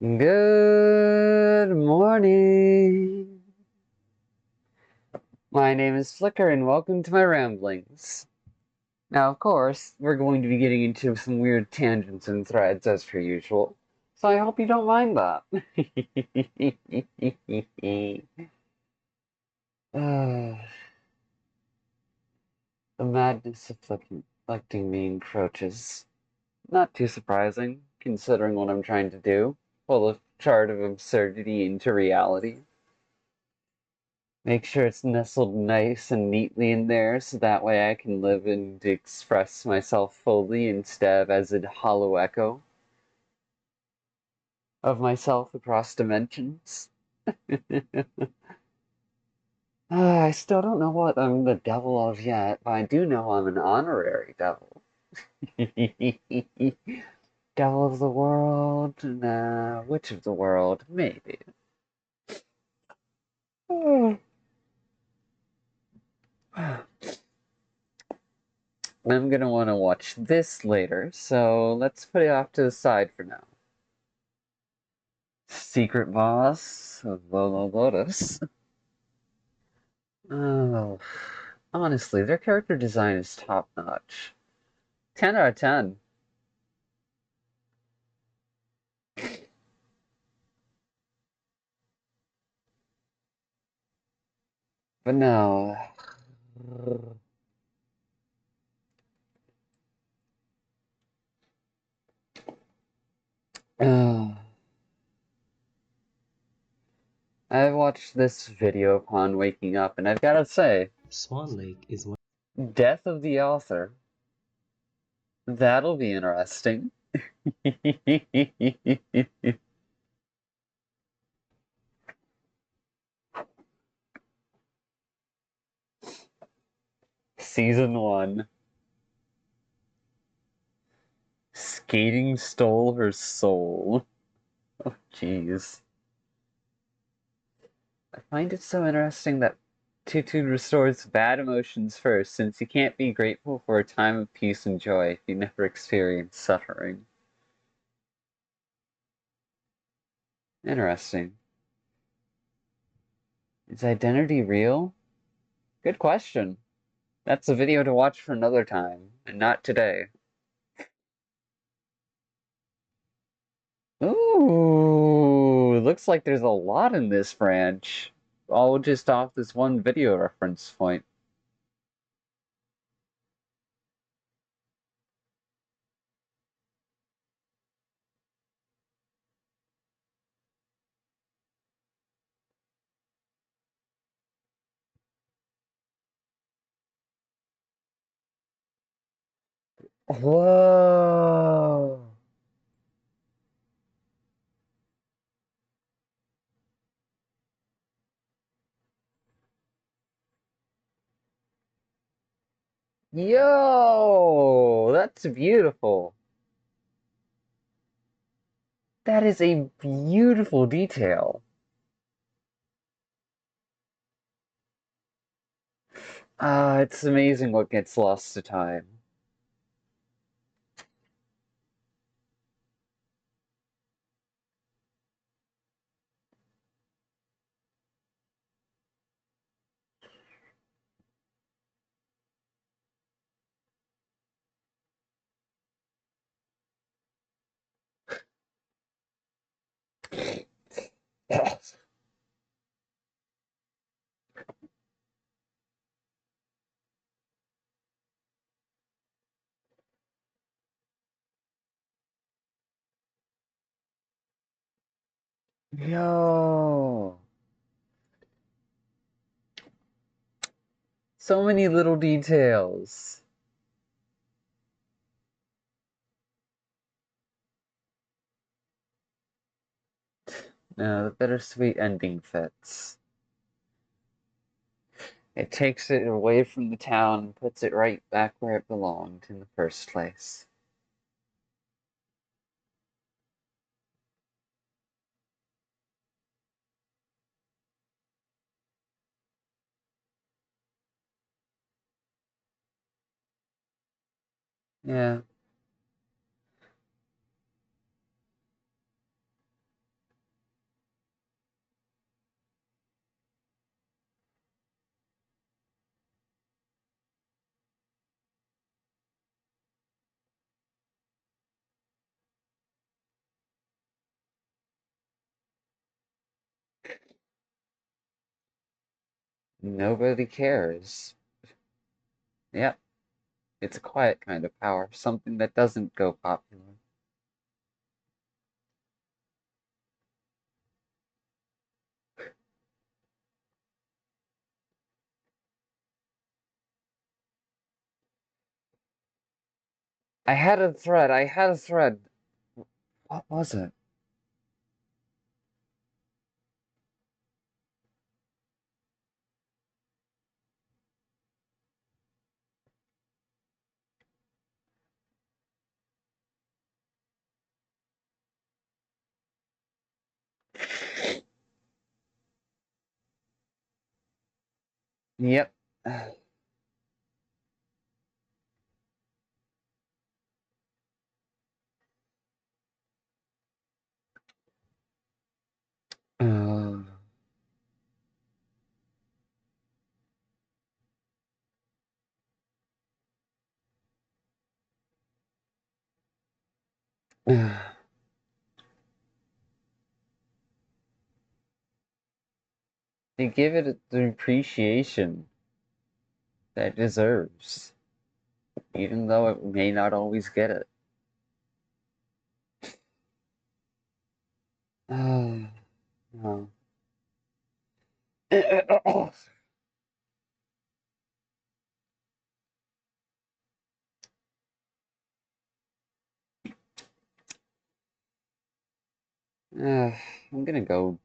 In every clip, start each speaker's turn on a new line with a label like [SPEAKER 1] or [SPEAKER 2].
[SPEAKER 1] Good morning. My name is Flicker and welcome to my ramblings. Now, of course, we're going to be getting into some weird tangents and threads as per usual, so I hope you don't mind that. uh, the madness afflicting me encroaches. Not too surprising, considering what I'm trying to do. Pull a chart of absurdity into reality. Make sure it's nestled nice and neatly in there so that way I can live and express myself fully instead of as a hollow echo of myself across dimensions. I still don't know what I'm the devil of yet, but I do know I'm an honorary devil. Devil of the world? Nah, witch of the world? Maybe. I'm gonna want to watch this later, so let's put it off to the side for now. Secret Boss of Lolo Lotus. Oh, honestly, their character design is top notch. 10 out of 10. But no. Uh, I watched this video upon waking up, and I've gotta say,
[SPEAKER 2] Swan Lake is one.
[SPEAKER 1] death of the author. That'll be interesting. Season 1. Skating stole her soul. Oh, jeez. I find it so interesting that Tutu restores bad emotions first, since you can't be grateful for a time of peace and joy if you never experience suffering. Interesting. Is identity real? Good question. That's a video to watch for another time, and not today. Ooh, looks like there's a lot in this branch. All just off this one video reference point. Whoa! Yo! That's beautiful. That is a beautiful detail. It's amazing what gets lost to time. Yo! So many little details. No, the bittersweet ending fits. It takes it away from the town and puts it right back where it belonged in the first place. Yeah. Nobody cares. Yep, it's a quiet kind of power, something that doesn't go popular. I had a thread. What was it? Yep. Uh, they give it the appreciation that it deserves, even though it may not always get it. No. I'm gonna go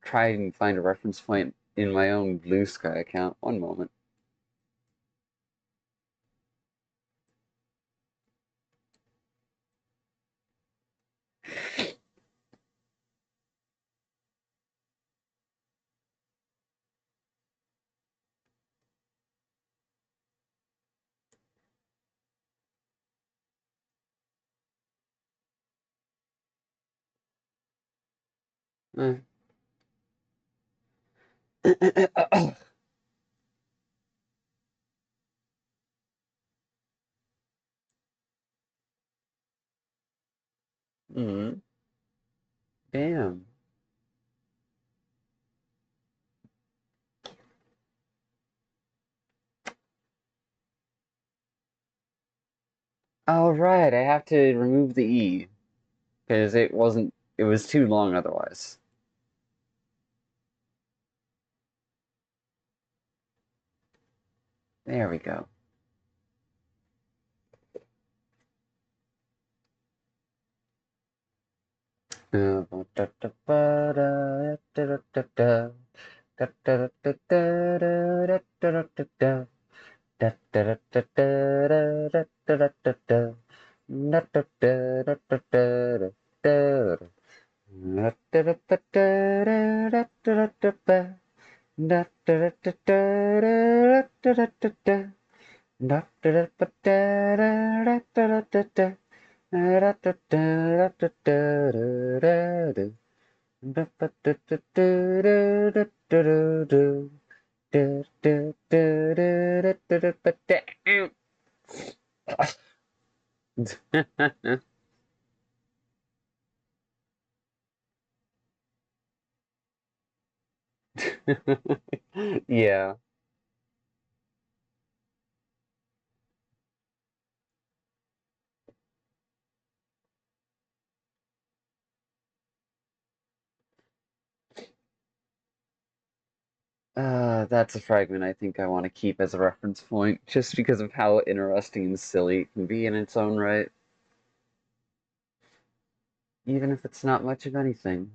[SPEAKER 1] try and find a reference point in my own Blue Sky account. One moment. Uh, mm, damn. All right, I have to remove the E because it wasn't. It was too long otherwise. There we go. Yeah. That's a fragment I think I want to keep as a reference point, just because of how interesting and silly it can be in its own right, even if it's not much of anything.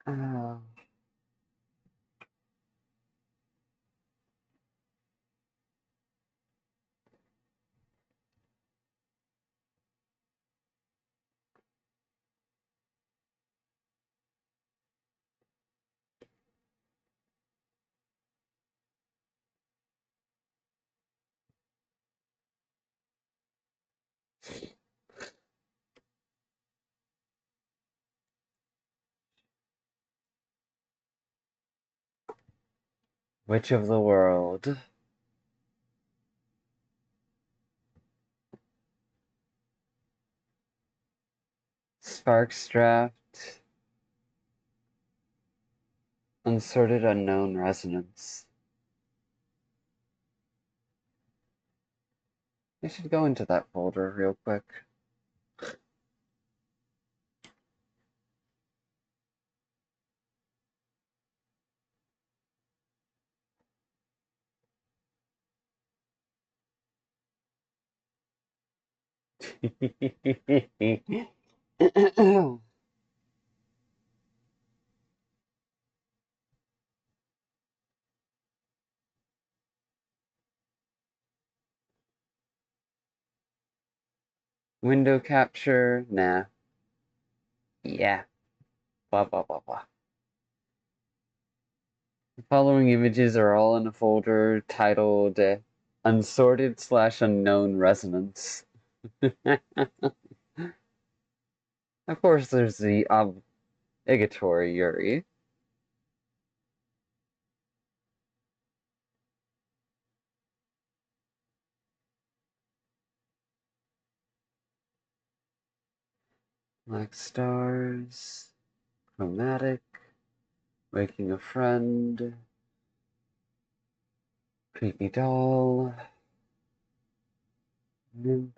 [SPEAKER 1] Uh, Witch of the World. Sparks Draft. Unsorted Unknown Resonance. I should go into that folder real quick. Window capture, nah. Yeah. Blah blah blah blah. The following images are all in a folder titled Unsorted/Unknown Resonance. Of course, there's the obligatory Yuri. Black Stars, Chromatic, Waking a Friend, Creepy Doll, Nymph,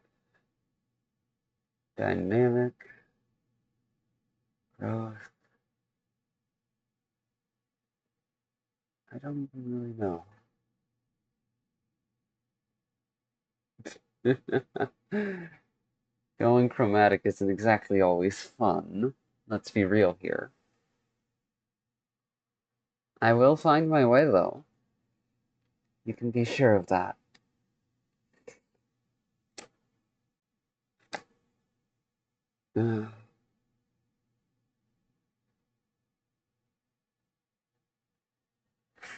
[SPEAKER 1] Dynamic, Growth. I don't really know. Going chromatic isn't exactly always fun. Let's be real here. I will find my way, though. You can be sure of that.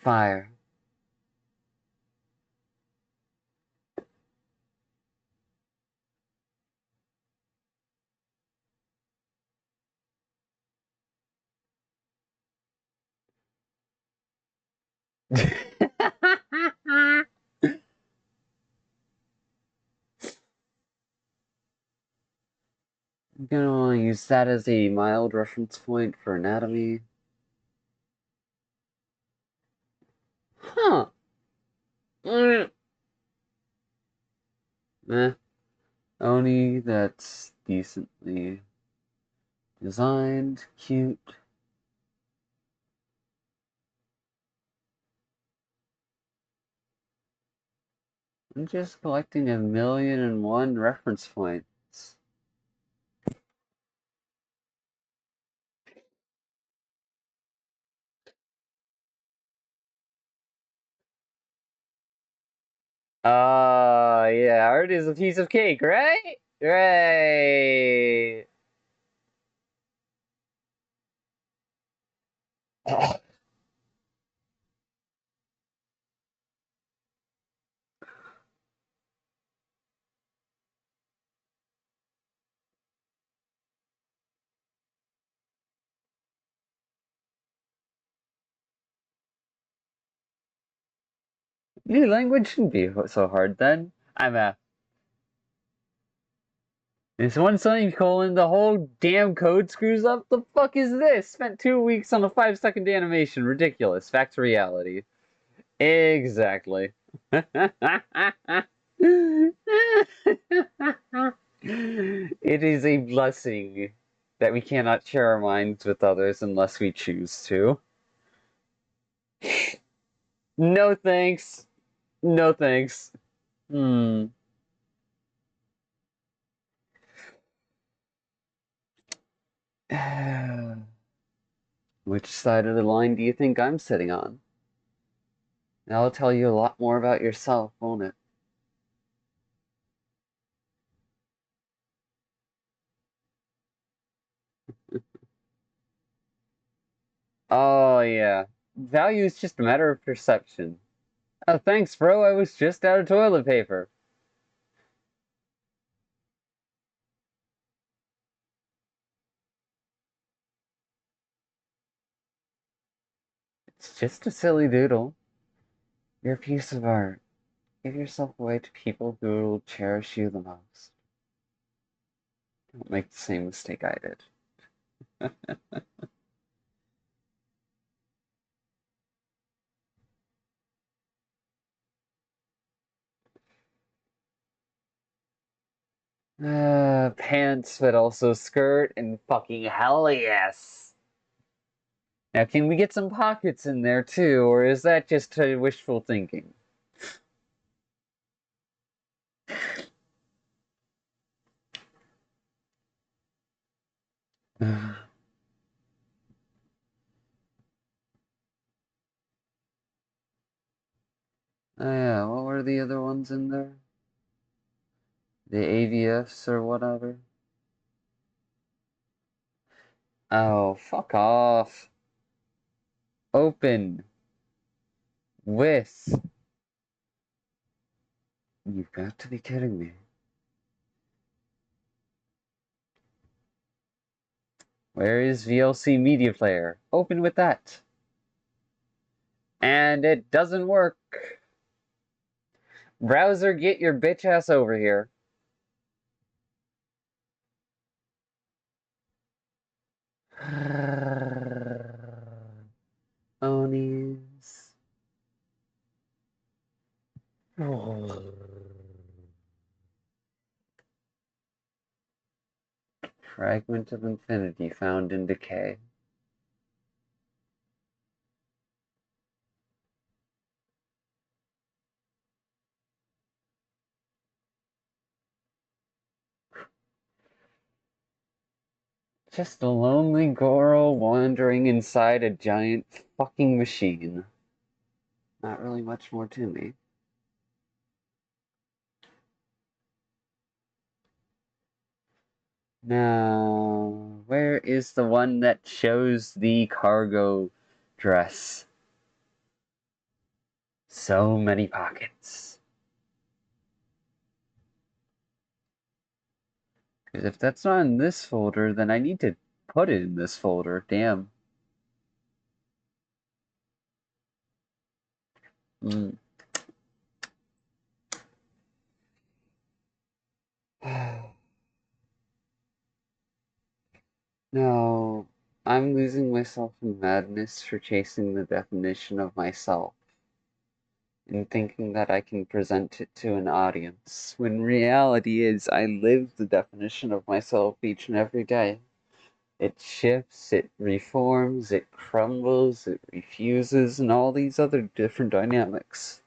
[SPEAKER 1] Fire. I'm gonna want to use that as a mild reference point for anatomy. Huh. Mm. Eh. Oni that's decently designed, cute. I'm just collecting 1,000,001 reference points. Yeah, art is a piece of cake, right? Right. New language shouldn't be so hard then. I'm a. It's one semicolon, the whole damn code screws up? The fuck is this? Spent 2 weeks on a 5-second animation. Ridiculous. Back to reality. Exactly. It is a blessing that we cannot share our minds with others unless we choose to. No thanks. No thanks. Hmm. Which side of the line do you think I'm sitting on? That'll tell you a lot more about yourself, won't it? Oh, yeah. Value is just a matter of perception. Oh, thanks, bro. I was just out of toilet paper. It's just a silly doodle. You're a piece of art. Give yourself away to people who will cherish you the most. Don't make the same mistake I did. Pants, but also skirt, and fucking hell yes! Now, can we get some pockets in there too, or is that just wishful thinking? Oh yeah, what were the other ones in there? The AVFs or whatever? Oh, fuck off. Open. With. You've got to be kidding me. Where is VLC Media Player? Open with that. And it doesn't work. Browser, get your bitch ass over here. Onies. Fragment of infinity found in decay. Just a lonely girl wandering inside a giant fucking machine. Not really much more to me. Now, where is the one that shows the cargo dress? So many pockets. Because if that's not in this folder, then I need to put it in this folder. Damn. Mm. No, I'm losing myself in madness for chasing the definition of myself and thinking that I can present it to an audience, when reality is I live the definition of myself each and every day. It shifts, it reforms, it crumbles, it refuses, and all these other different dynamics.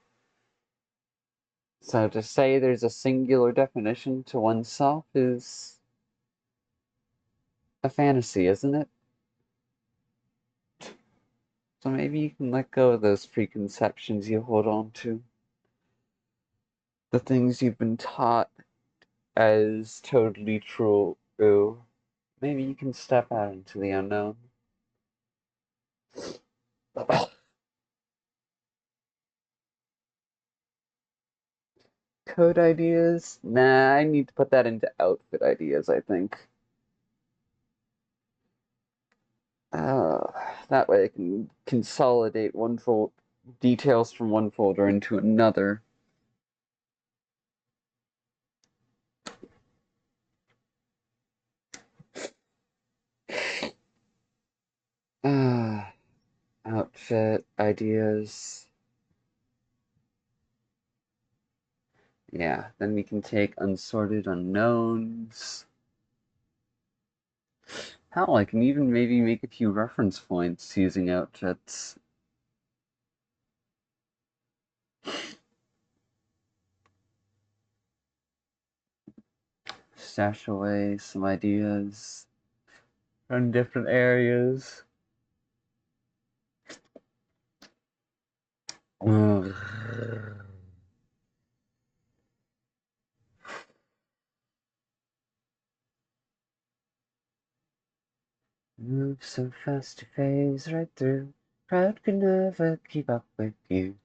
[SPEAKER 1] So to say there's a singular definition to oneself is a fantasy, isn't it? So maybe you can let go of those preconceptions you hold on to. The things you've been taught as totally true. Maybe you can step out into the unknown. Code ideas? Nah, I need to put that into outfit ideas, I think. Uh, that way I can consolidate details from one folder into another. Outfit ideas. Yeah, then we can take unsorted unknowns. Hell, I can even maybe make a few reference points using outfits. Stash away some ideas from different areas. Ugh. Move so fast to phase right through. Crowd could never keep up with you.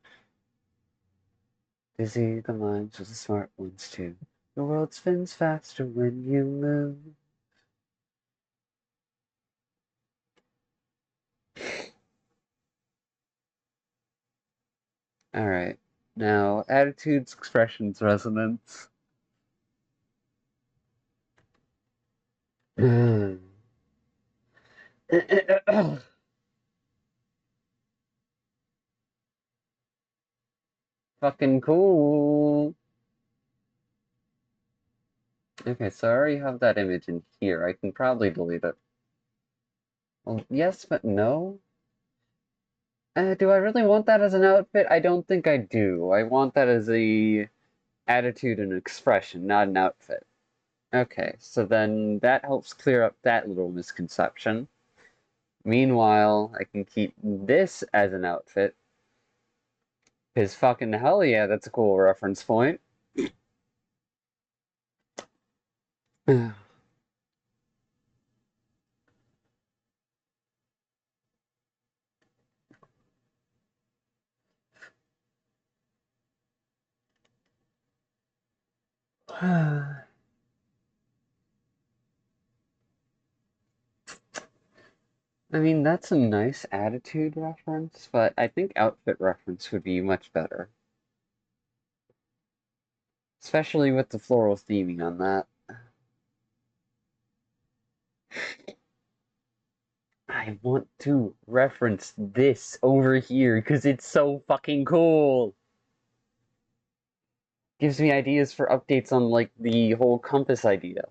[SPEAKER 1] Dizzy the minds of the smart ones too. The world spins faster when you move. Alright. Now, attitudes, expressions, resonance. Fucking cool. Okay, so I already have that image in here. I can probably delete it. Well, yes, but no. Do I really want that as an outfit? I don't think I do. I want that as a attitude and expression, not an outfit. Okay, so then that helps clear up that little misconception. Meanwhile, I can keep this as an outfit. Because fucking hell yeah, that's a cool reference point. I mean, that's a nice attitude reference, but I think outfit reference would be much better. Especially with the floral theming on that. I want to reference this over here because it's so fucking cool. Gives me ideas for updates on like the whole compass idea.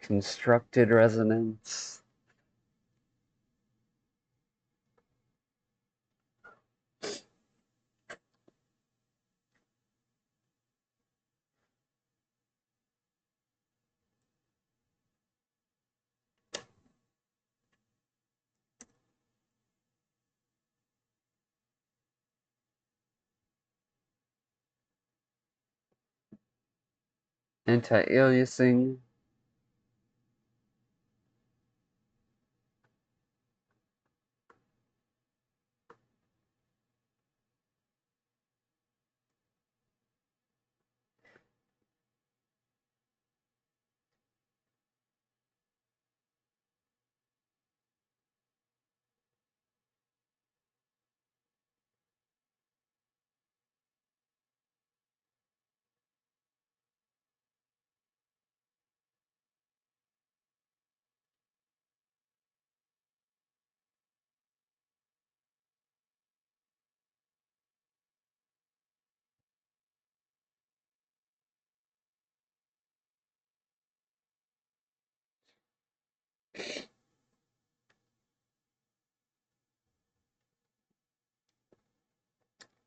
[SPEAKER 1] Constructed resonance. Anti-aliasing.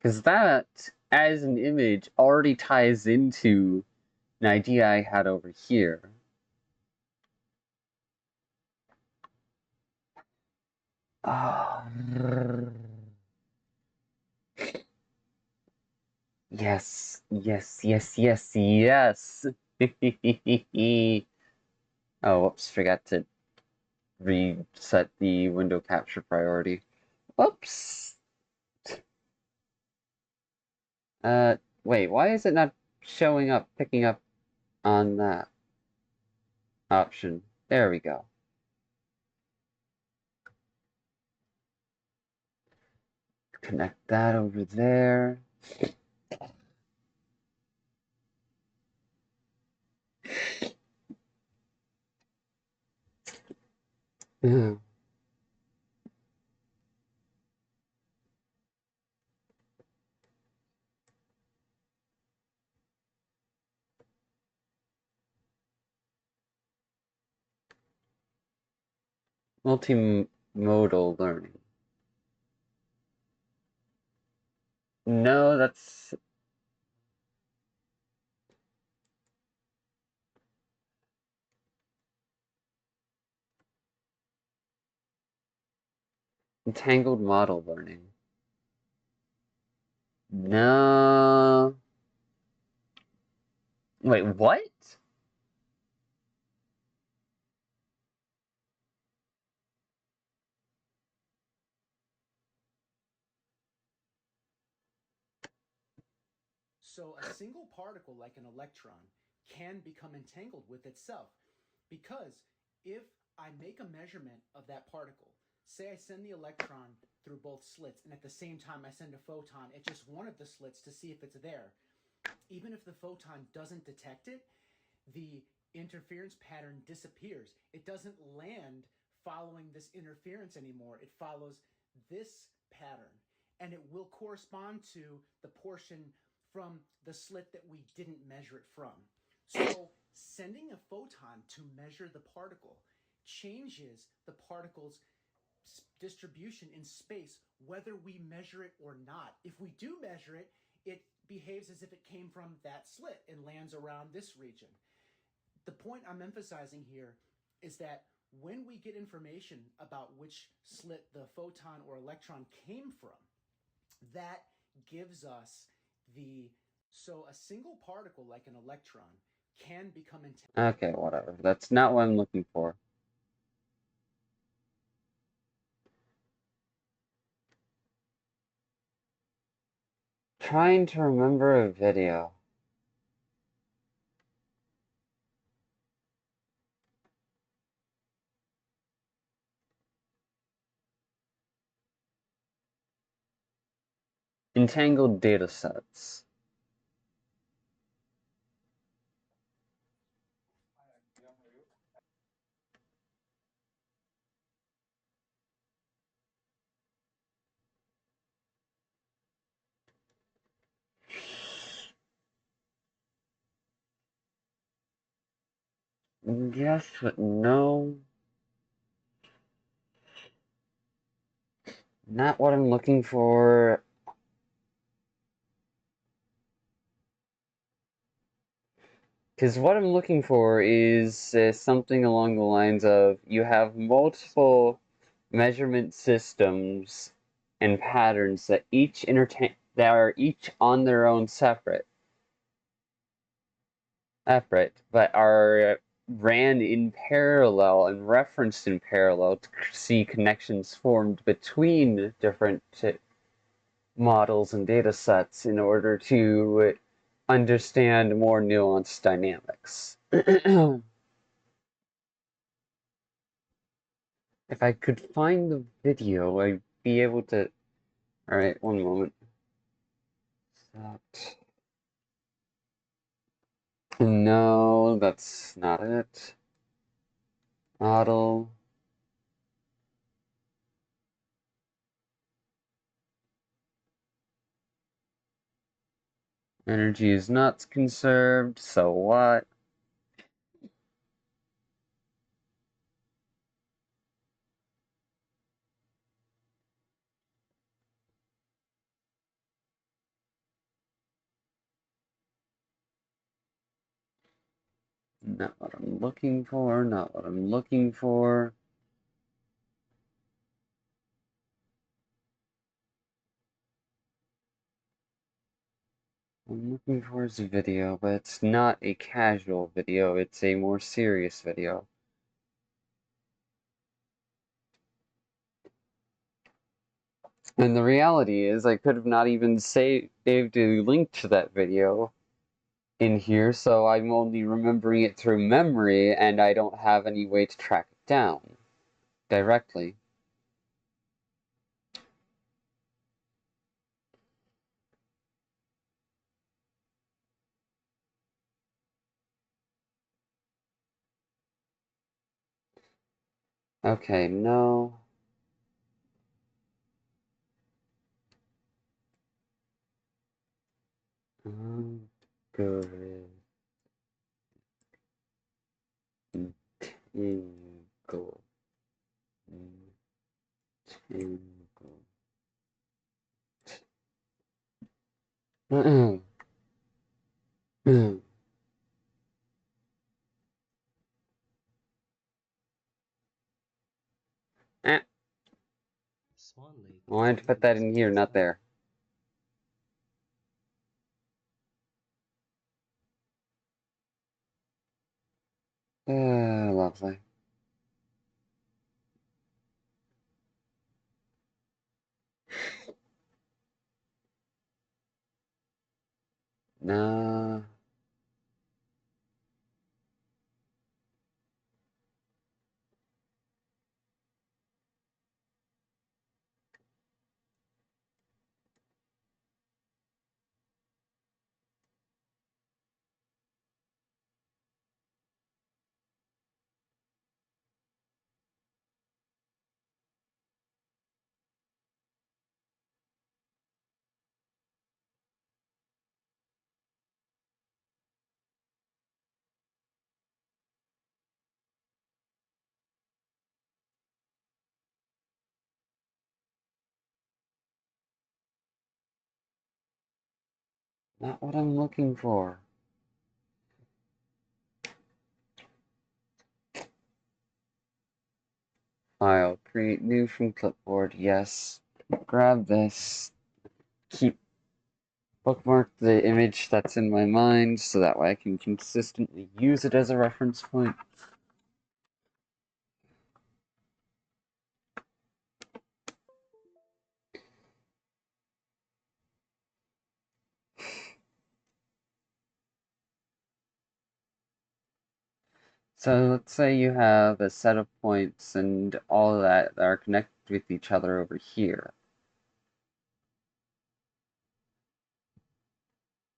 [SPEAKER 1] Because that, as an image, already ties into an idea I had over here. Yes, yes, yes, yes, yes. Oh, whoops, forgot to reset the window capture priority. Whoops. Wait, why is it not showing up, picking up on that option? There we go. Connect that over there. Multimodal learning. No, that's entangled model learning. No. Wait, what?
[SPEAKER 2] So a single particle, like an electron, can become entangled with itself because if I make a measurement of that particle, say I send the electron through both slits and at the same time I send a photon at just one of the slits to see if it's there, even if the photon doesn't detect it, the interference pattern disappears. It doesn't land following this interference anymore. It follows this pattern, and it will correspond to the portion from the slit that we didn't measure it from. So, sending a photon to measure the particle changes the particle's distribution in space, whether we measure it or not. If we do measure it, it behaves as if it came from that slit and lands around this region. The point I'm emphasizing here is that when we get information about which slit the photon or electron came from, that gives us the so a single particle like an electron can become entangled.
[SPEAKER 1] Okay, whatever. That's not what I'm looking for. Trying to remember a video. Entangled data sets. Yes, but no. Not what I'm looking for. Because what I'm looking for is something along the lines of you have multiple measurement systems and patterns that that are each on their own separate, but are ran in parallel and referenced in parallel to see connections formed between different models and data sets in order to understand more nuanced dynamics. If I could find the video, I'd be able to. Alright, one moment. Stopped. No, that's not it. Model. Energy is not conserved, so what? Not what I'm looking for, not what I'm looking for. What I'm looking for is a video, but it's not a casual video, it's a more serious video. And the reality is, I could have not even saved a link to that video in here, so I'm only remembering it through memory, and I don't have any way to track it down directly. Okay, no. Good. Integral. Integral. I
[SPEAKER 3] Swan Lake is
[SPEAKER 1] wanted to put
[SPEAKER 3] located
[SPEAKER 1] that
[SPEAKER 3] just
[SPEAKER 1] in here, not
[SPEAKER 3] outside.
[SPEAKER 1] there. Lovely. Nah. Not what I'm looking for. File. Create new from clipboard. Yes. Grab this. Keep bookmark the image that's in my mind so that way I can consistently use it as a reference point. So let's say you have a set of points and all of that are connected with each other over here.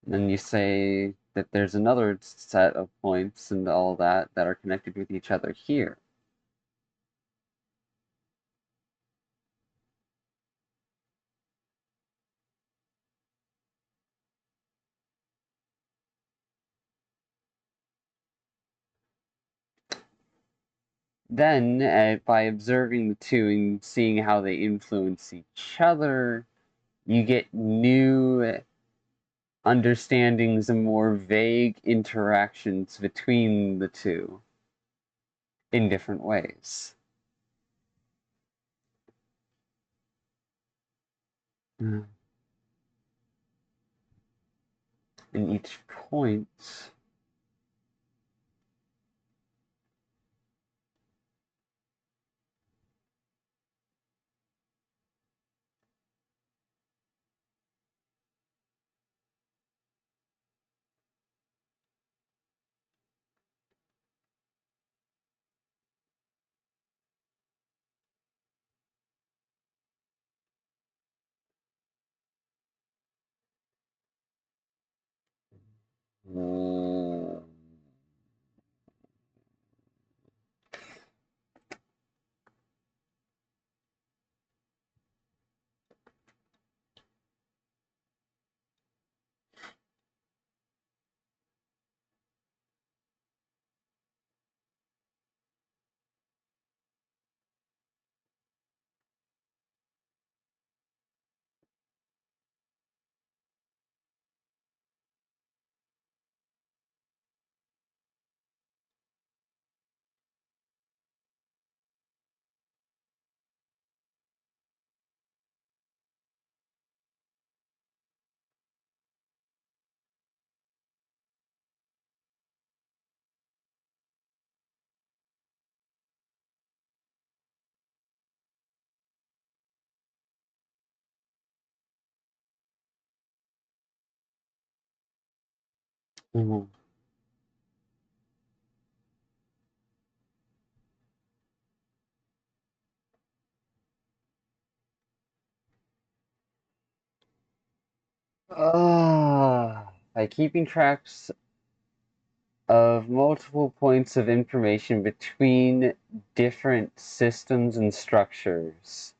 [SPEAKER 1] And then you say that there's another set of points and all that that are connected with each other here. Then, by observing the two and seeing how they influence each other, you get new understandings and more vague interactions between the two in different ways. And each point mm, mm. By keeping tracks of multiple points of information between different systems and structures,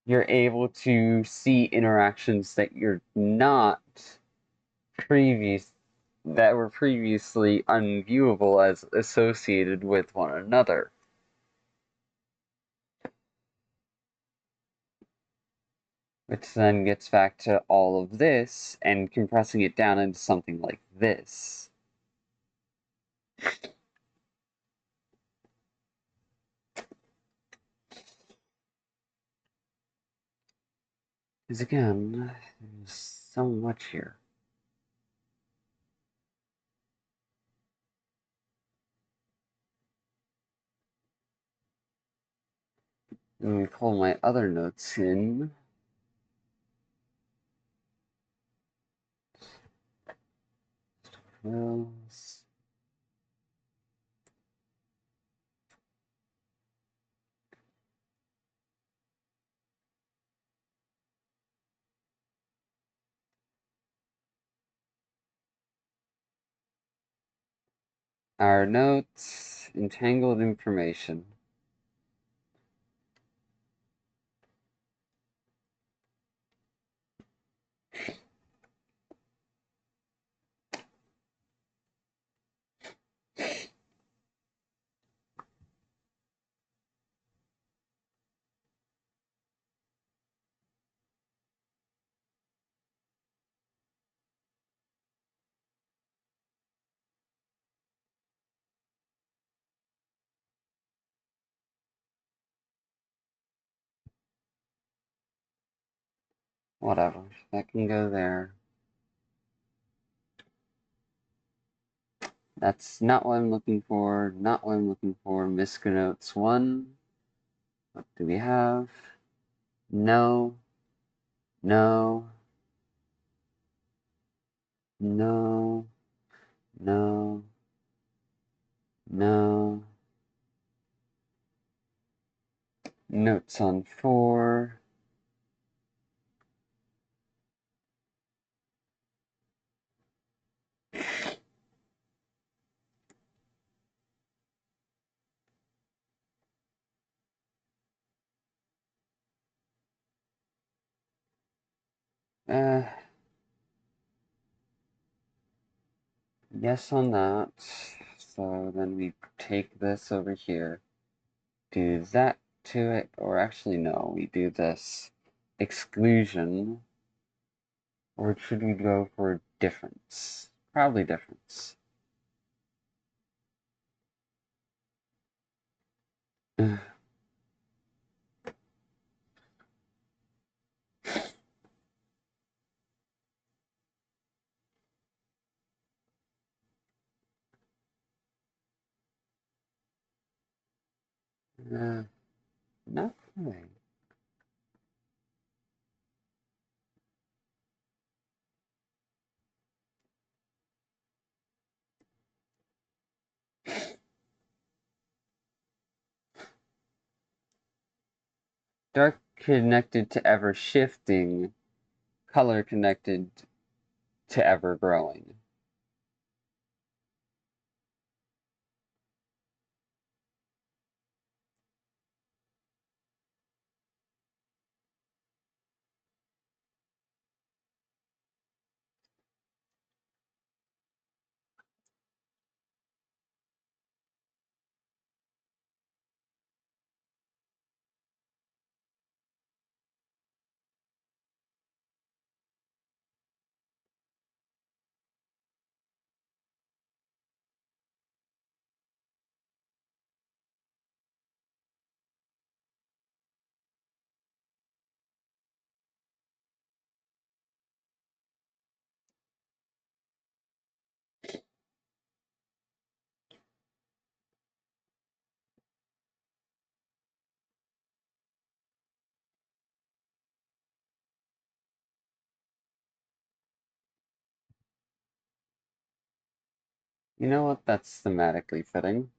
[SPEAKER 1] you're able to see interactions that you're not previous that were previously unviewable as associated with one another. Which then gets back to all of this and compressing it down into something like this. Because again, there's so much here. And we pull my other notes in. Wills. Our notes, entangled information. Whatever, that can go there. That's not what I'm looking for, not what I'm looking for. Miscanotes 1. What do we have? No, no, no, no, no. Notes on 4. Uh, yes on that. So then we take this over here, do that to it, or actually no, we do this exclusion, or should we go for difference? Probably difference. Not quite. Dark connected to ever shifting, color connected to ever growing. You know what? That's thematically fitting.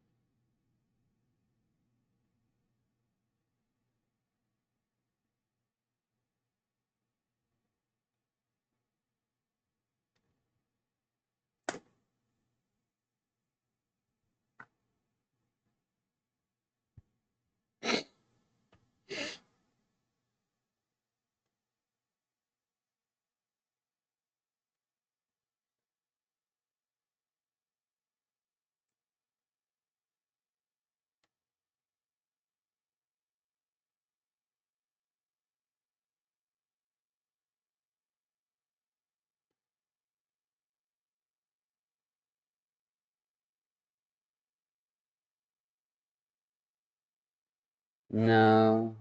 [SPEAKER 1] No.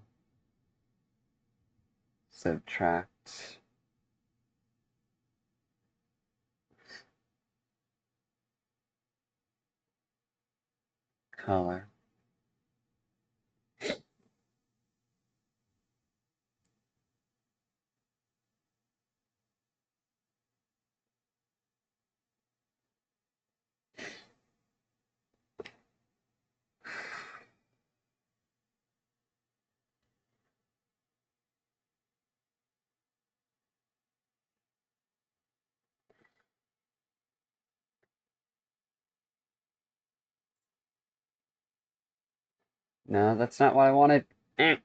[SPEAKER 1] Subtract color. No, that's not what I wanted. Eh.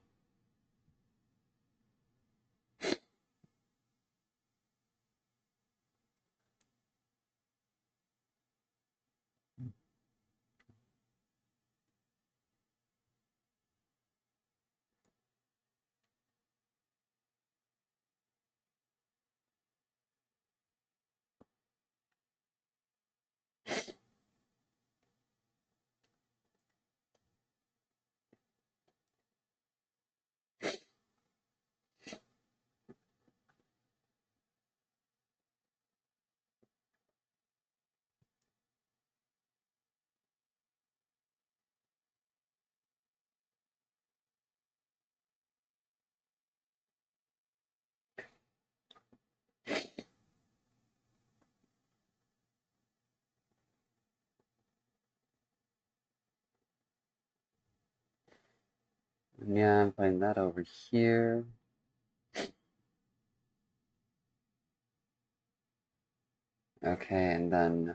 [SPEAKER 1] Yeah, I'm putting that over here. Okay, and then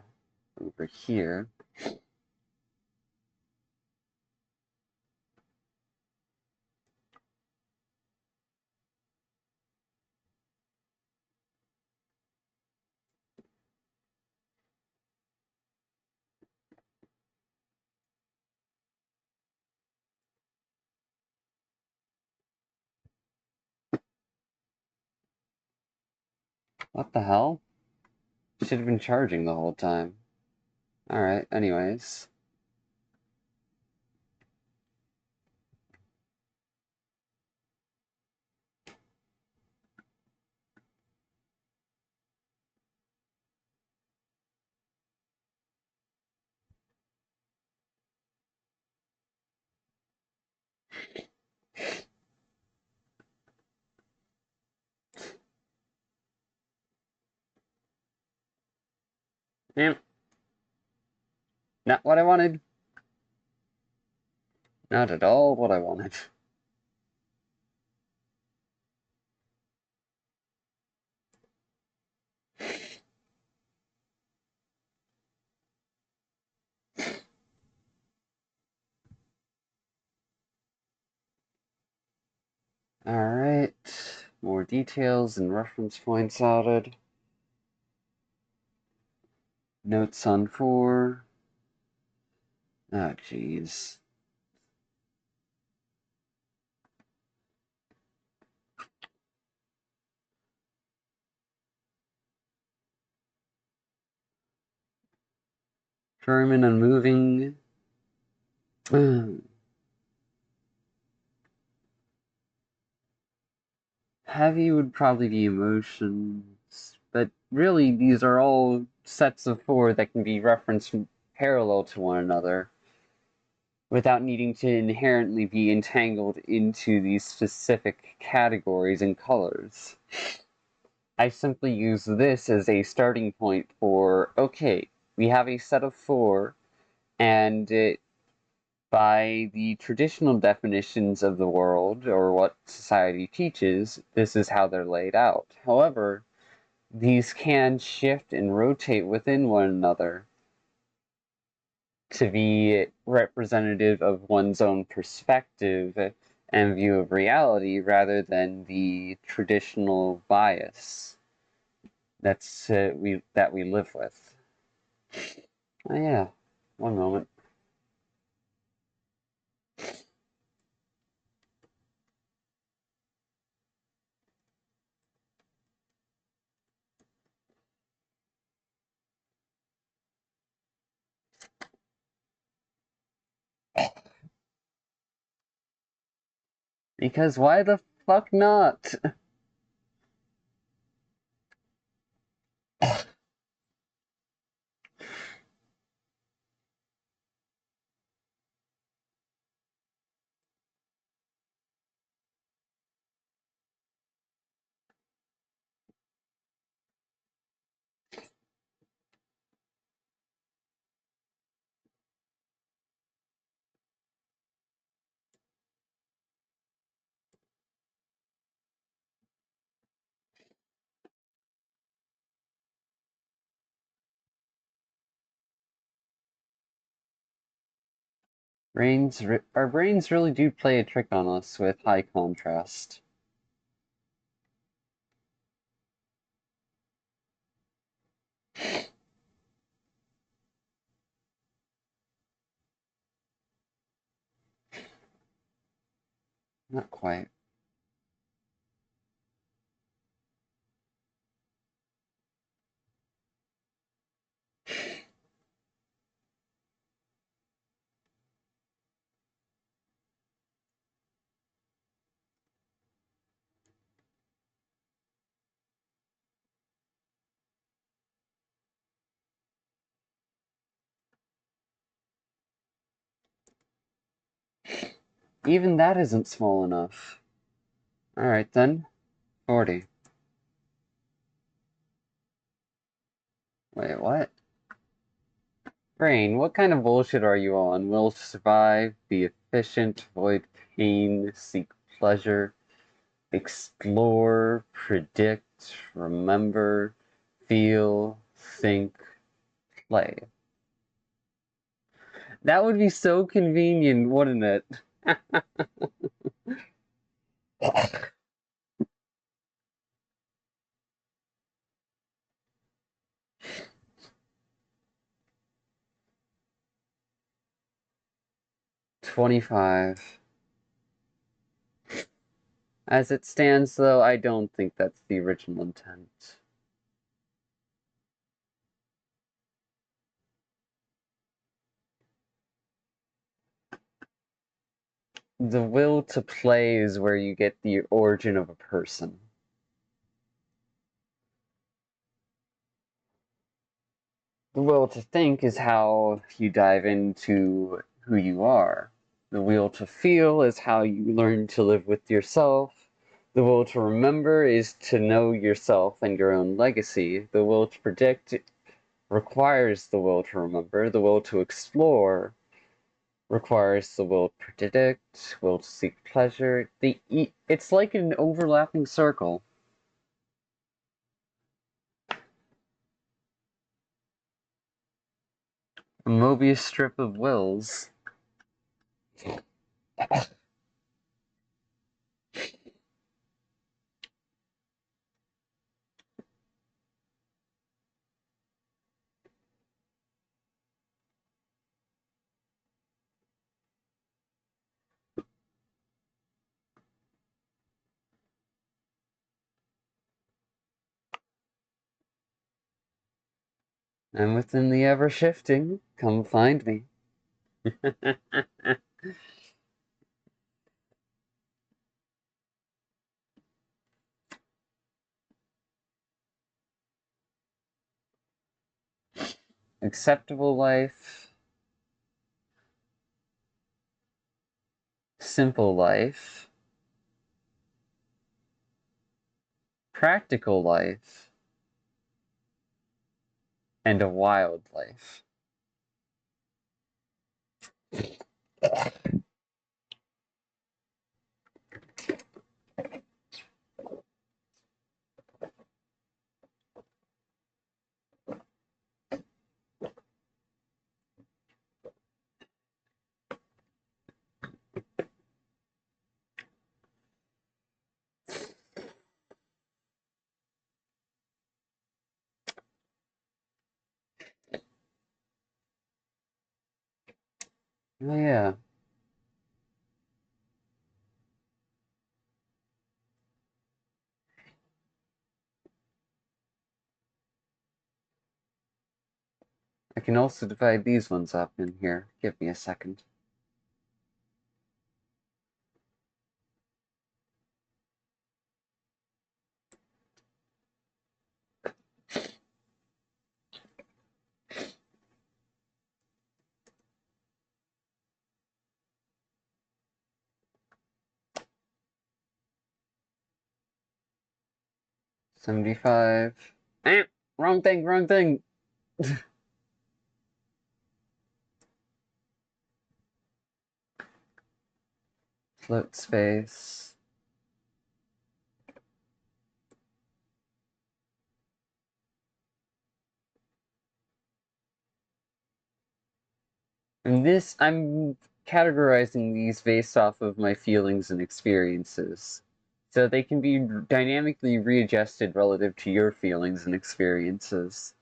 [SPEAKER 1] over here. What the hell? Should have been charging the whole time. Alright, anyways. Yep, not what I wanted. Not at all what I wanted. Alright, more details and reference points added. Notes on 4. Oh, jeez. Firm and unmoving. Heavy would probably be emotions, but really these are all sets of 4 that can be referenced parallel to one another without needing to inherently be entangled into these specific categories and colors. I simply use this as a starting point for, okay, we have a set of 4, and by the traditional definitions of the world, or what society teaches, this is how they're laid out. However, these can shift and rotate within one another to be representative of one's own perspective and view of reality rather than the traditional bias that we live with. Oh yeah, one moment. Because why the fuck not? Our brains really do play a trick on us with high contrast. Not quite. Even that isn't small enough. Alright then. 40. Wait, what? Brain, what kind of bullshit are you on? Will survive, be efficient, avoid pain, seek pleasure, explore, predict, remember, feel, think, play. That would be so convenient, wouldn't it? 25. As it stands, though, I don't think that's the original intent. The will to play is where you get the origin of a person. The will to think is how you dive into who you are. The will to feel is how you learn to live with yourself. The will to remember is to know yourself and your own legacy. The will to predict requires the will to remember. The will to explore requires the will to predict, will to seek pleasure. It's like an overlapping circle. A Mobius strip of wills. And within the ever shifting, come find me. Acceptable life, simple life, practical life, and a wild life. Oh yeah. I can also divide these ones up in here. Give me a second. $75. Wrong thing, wrong thing. Float space. And this, I'm categorizing these based off of my feelings and experiences. So they can be dynamically readjusted relative to your feelings and experiences.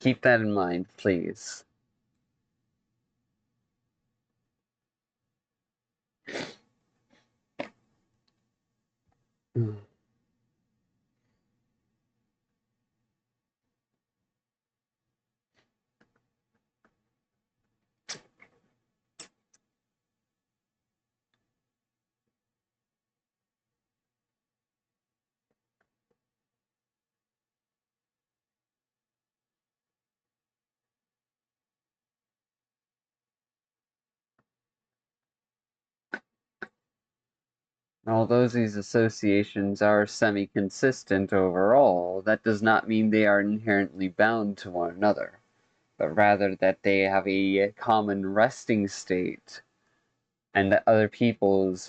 [SPEAKER 1] Keep that in mind, please. Although these associations are semi-consistent overall, that does not mean they are inherently bound to one another, but rather that they have a common resting state, and that other people's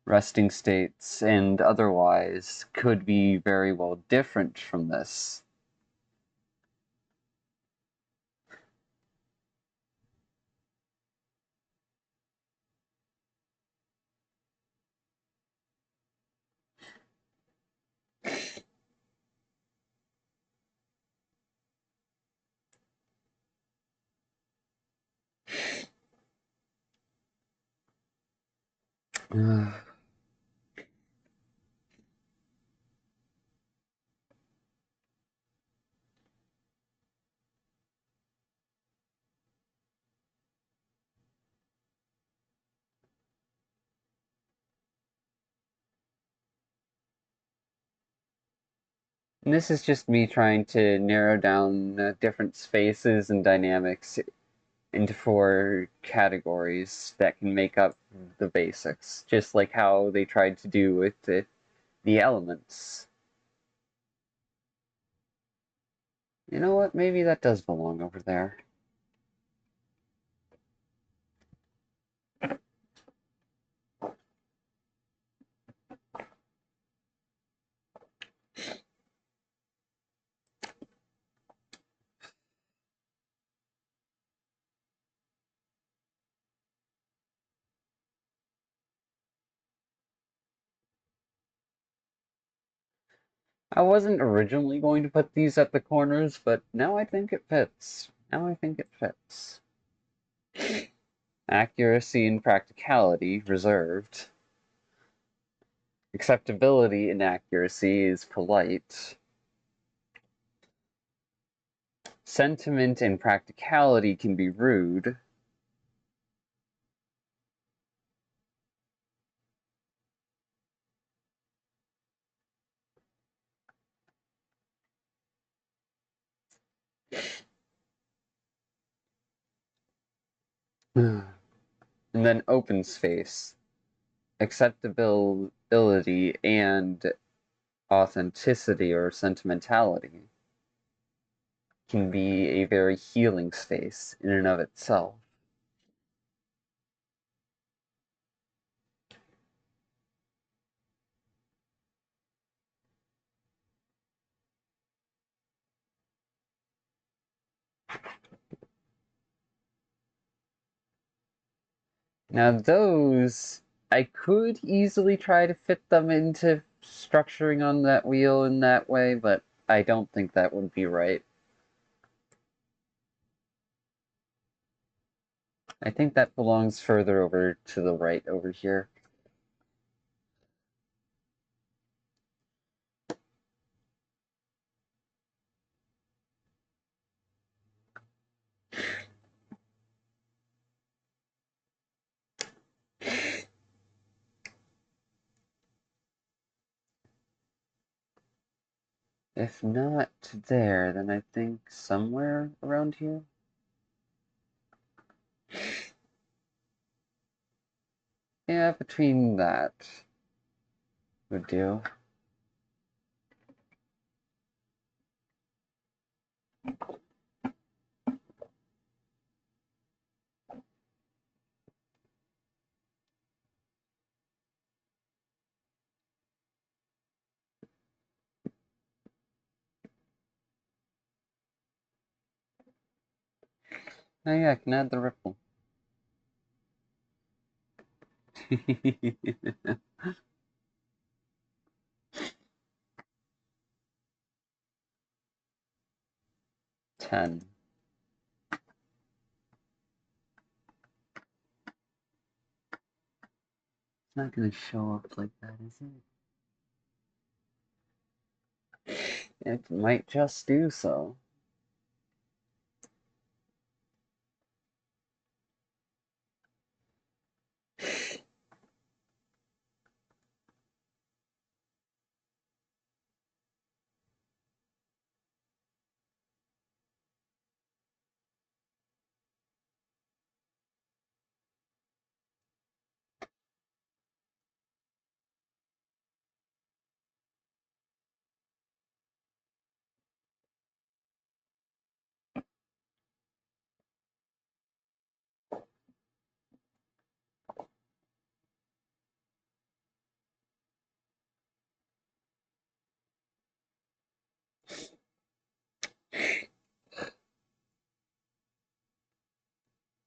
[SPEAKER 1] resting states and otherwise could be very well different from this. And this is just me trying to narrow down different spaces and dynamics into 4 categories that can make up the basics, just like how they tried to do with the elements. You know what? Maybe that does belong over there. I wasn't originally going to put these at the corners, but now I think it fits. Now I think it fits. Accuracy and practicality reserved. Acceptability and accuracy is polite. Sentiment and practicality can be rude. And then open space. Acceptability and authenticity or sentimentality can be a very healing space in and of itself. Now those, I could easily try to fit them into structuring on that wheel in that way, but I don't think that would be right. I think that belongs further over to the right over here. If not there, then I think somewhere around here. Yeah, between that would do. Oh yeah, I can add the ripple. 10. It's not gonna show up like that, is it? It might just do so.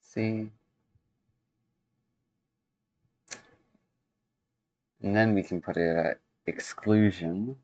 [SPEAKER 1] See? And then we can put it at exclusion.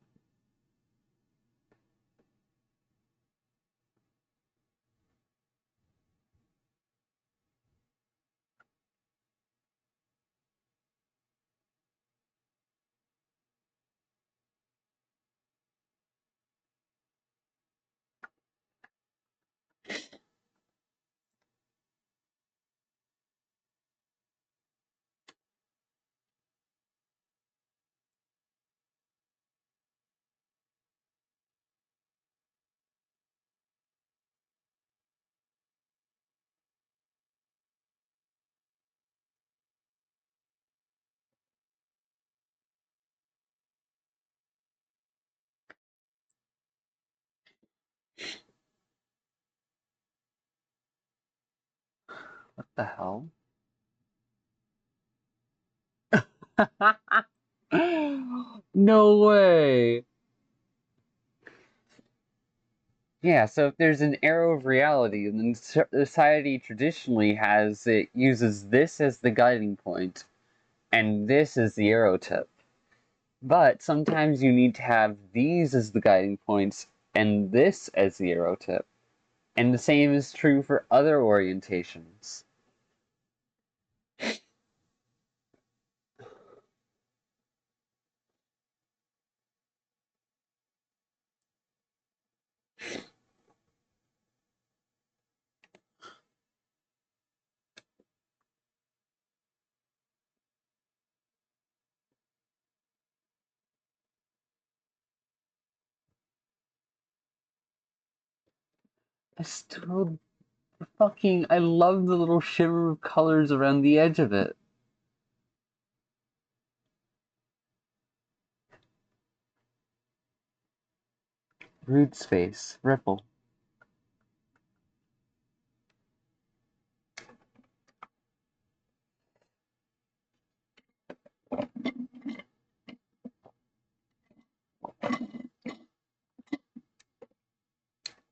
[SPEAKER 1] What the hell? No way! Yeah, so if there's an arrow of reality, then society traditionally uses this as the guiding point, and this as the arrow tip. But sometimes you need to have these as the guiding points, and this as the arrow tip. And the same is true for other orientations. I still I love the little shimmer of colors around the edge of it. Root space, ripple.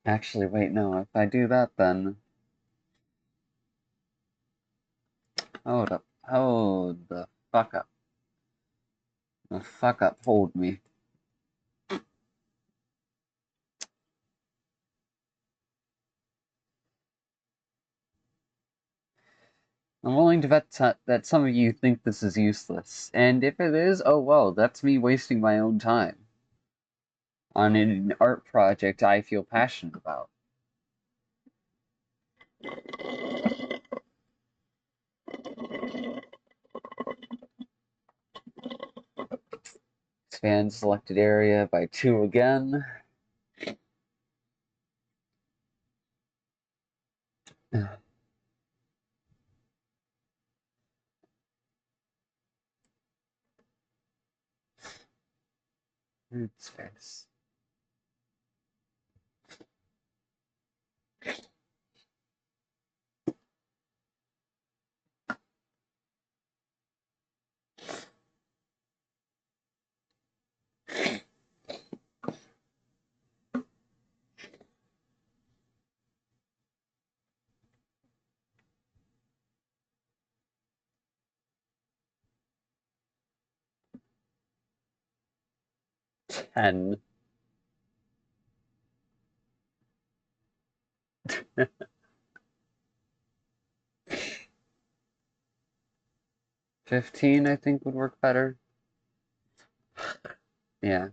[SPEAKER 1] Actually, wait, no, if I do that then. Hold up. Hold the fuck up. The fuck up, hold me. I'm willing to bet that some of you think this is useless, and if it is, oh well, that's me wasting my own time on an art project I feel passionate about. Expand selected area by 2 again. Root space. 10. 15, I think, would work better. Yeah.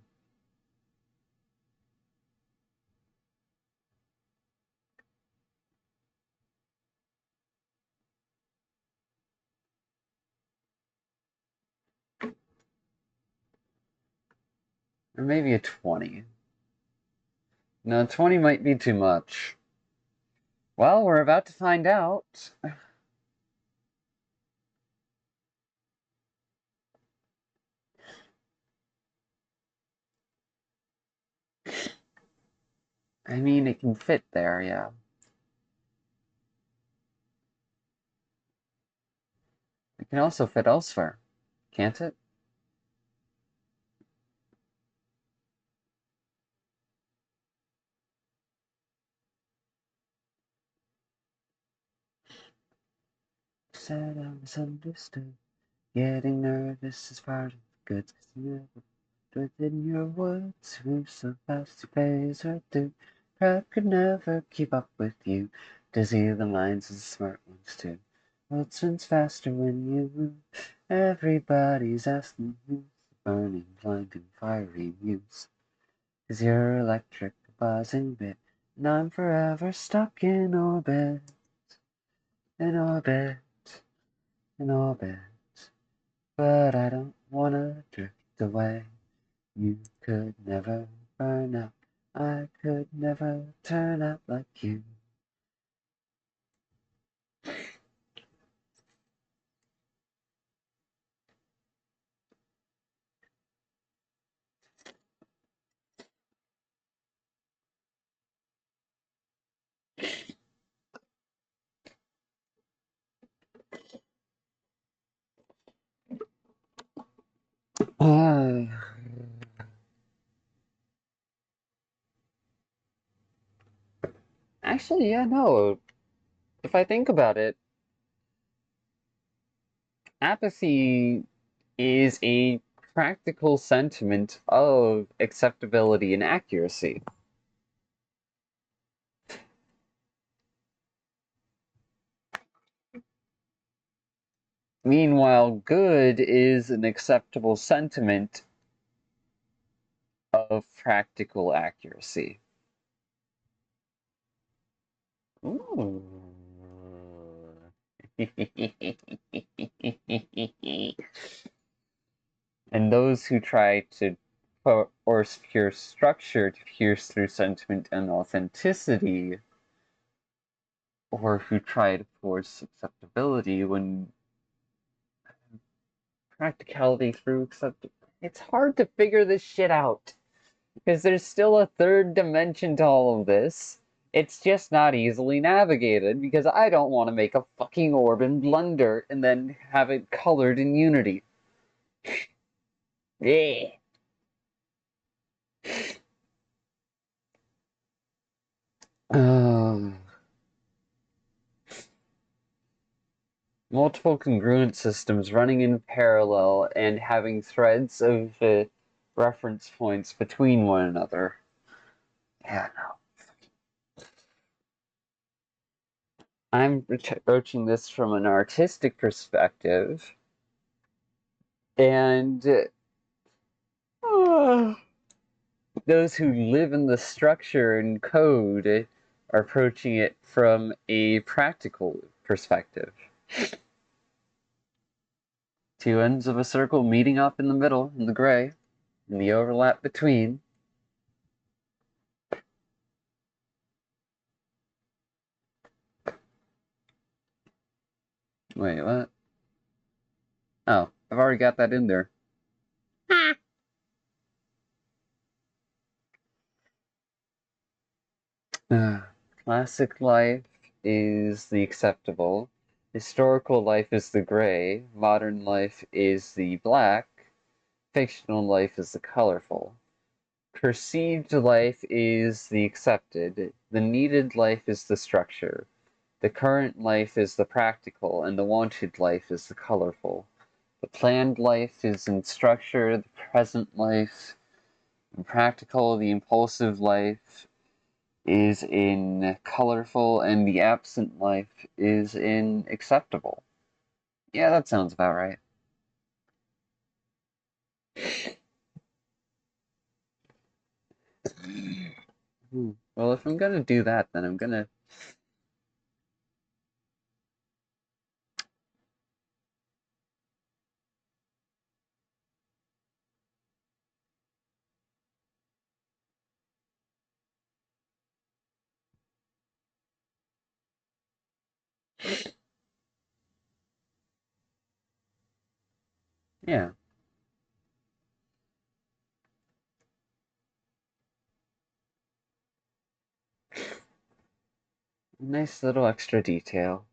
[SPEAKER 1] Or maybe a 20. No, 20 might be too much. Well, we're about to find out. I mean, it can fit there, yeah. It can also fit elsewhere, can't it? Said I misunderstood. Getting nervous is part of the goods, 'cause you never within your words. Move so fast, you phase right through. Crowd could never keep up with you. Dizzy the minds of the smart ones, too. World spins faster when you move. Everybody's asking who's the burning, blinding, fiery muse. 'Cause you're electric, a buzzing bit, and I'm forever stuck in orbit, in orbit, in orbit. But I don't wanna drift away. You could never burn out. I could never turn out like you. Actually, yeah, no. If I think about it, apathy is a practical sentiment of acceptability and accuracy. Meanwhile, good is an acceptable sentiment of practical accuracy. Ooh. And those who try to force pure structure to pierce through sentiment and authenticity, or who try to force acceptability when practicality through acceptability. It's hard to figure this shit out because there's still a third dimension to all of this. It's just not easily navigated because I don't want to make a fucking orb and blunder and then have it colored in Unity. Yeah. Um, multiple congruent systems running in parallel and having threads of reference points between one another. Yeah, no. I'm approaching this from an artistic perspective, and those who live in the structure and code are approaching it from a practical perspective. Two ends of a circle meeting up in the middle, in the gray, and the overlap between. Wait, what? Oh, I've already got that in there. Classic life is the acceptable. Historical life is the gray. Modern life is the black. Fictional life is the colorful. Perceived life is the accepted. The needed life is the structure. The current life is the practical, and the wanted life is the colorful. The planned life is in structure. The present life The practical, the impulsive life is in colorful, and the absent life is in acceptable. Yeah, that sounds about right. Well, if I'm gonna do that, then I'm gonna. Yeah, nice little extra detail.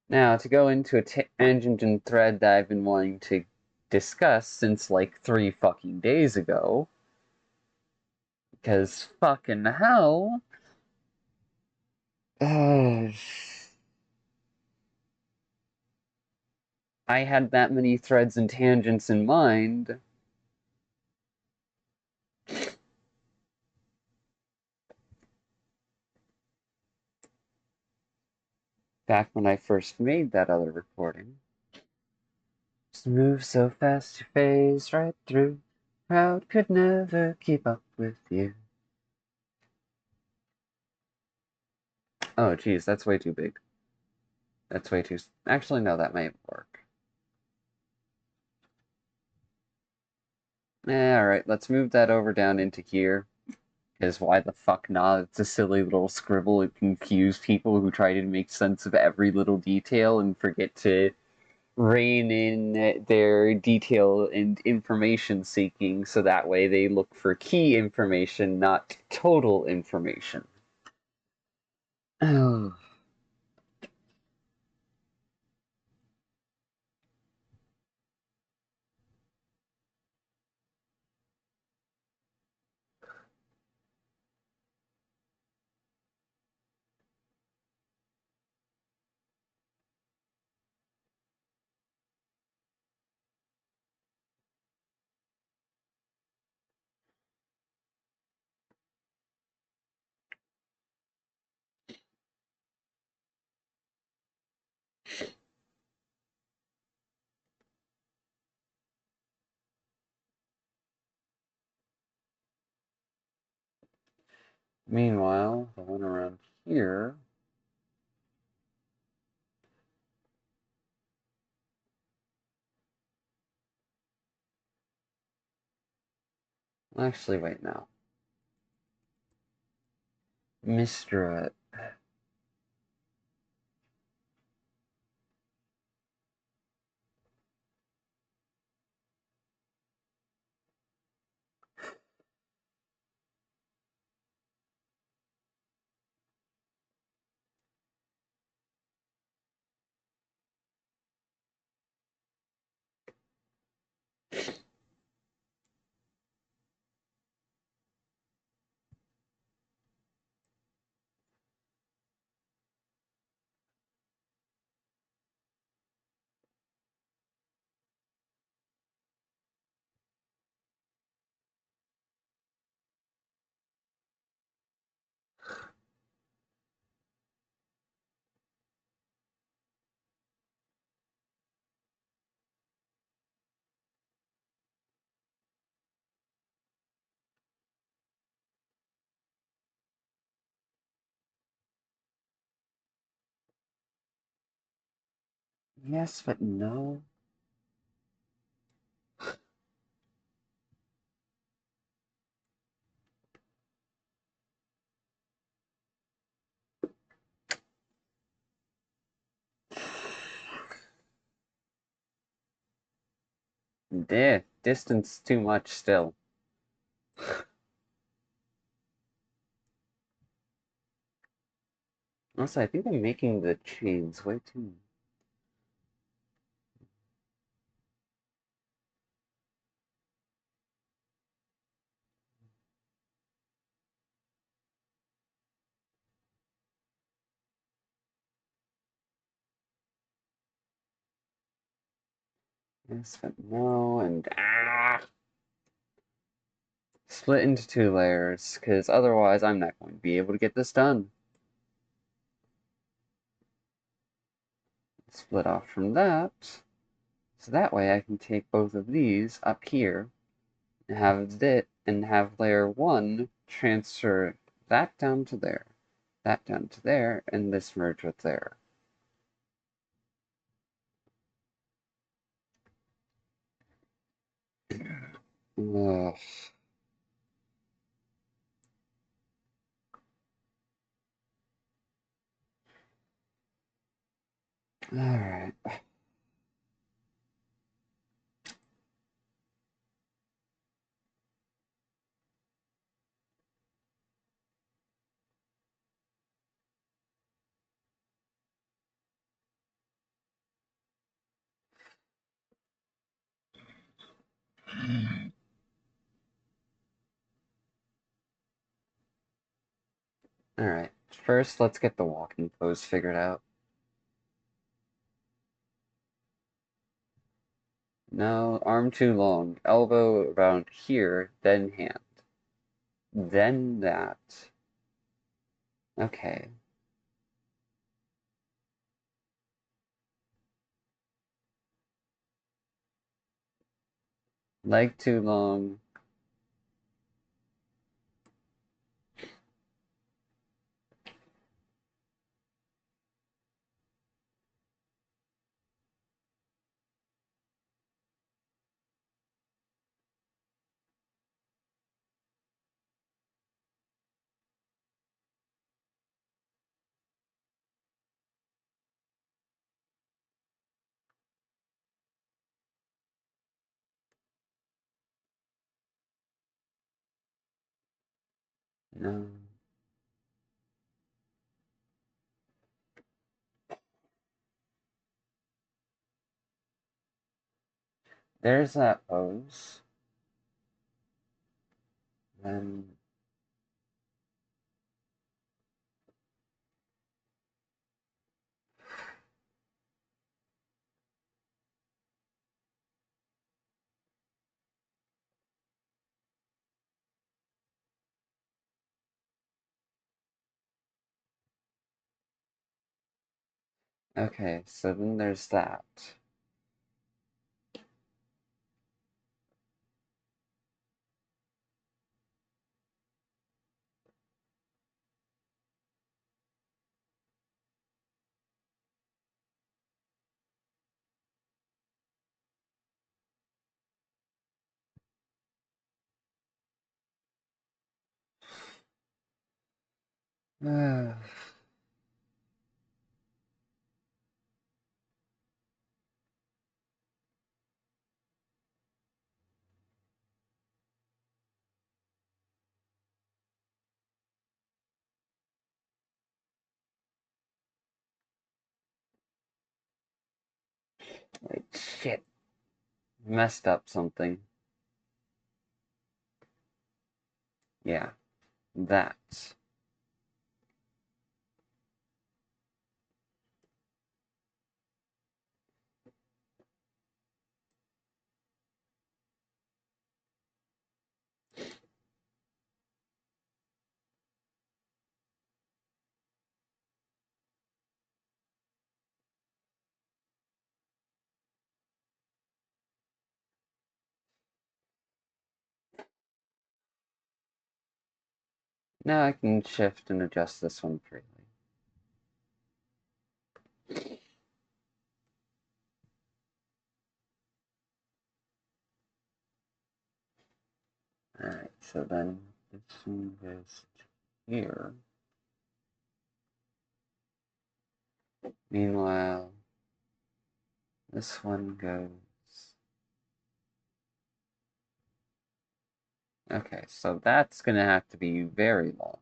[SPEAKER 1] Now, to go into a tangent and thread that I've been wanting to discuss since like 3 fucking days ago, because fucking hell. I had that many threads and tangents in mind. Back when I first made that other recording. Just move so fast you phase right through. Crowd could never keep up with you. Oh, geez, that's way too big. That's way too. Actually, no, that might work. Alright, let's move that over down into here. Because why the fuck not? It's a silly little scribble. It confused people who try to make sense of every little detail and forget to rein in their detail and information seeking so that way they look for key information, not total information. Oh. Meanwhile, the one around here. Actually, wait now. Mr. Yes, but no. Distance too much still. Also, I think I'm making the chains way too. Yes, but no, and split into 2 layers, because otherwise I'm not going to be able to get this done. Split off from that, so that way I can take both of these up here and have layer 1 transfer that down to there, that down to there, and this merge with there. Ugh. Alright. Alright. First, let's get the walking pose figured out. No, arm too long. Elbow around here, then hand. Then that. Okay. Leg too long. No. There's that pose. Then. Okay, so then there's that. Wait, shit. Messed up something. Yeah, that. Now I can shift and adjust this one freely. Alright, so then this one goes here. Meanwhile, this one goes. Okay, so that's gonna have to be very long.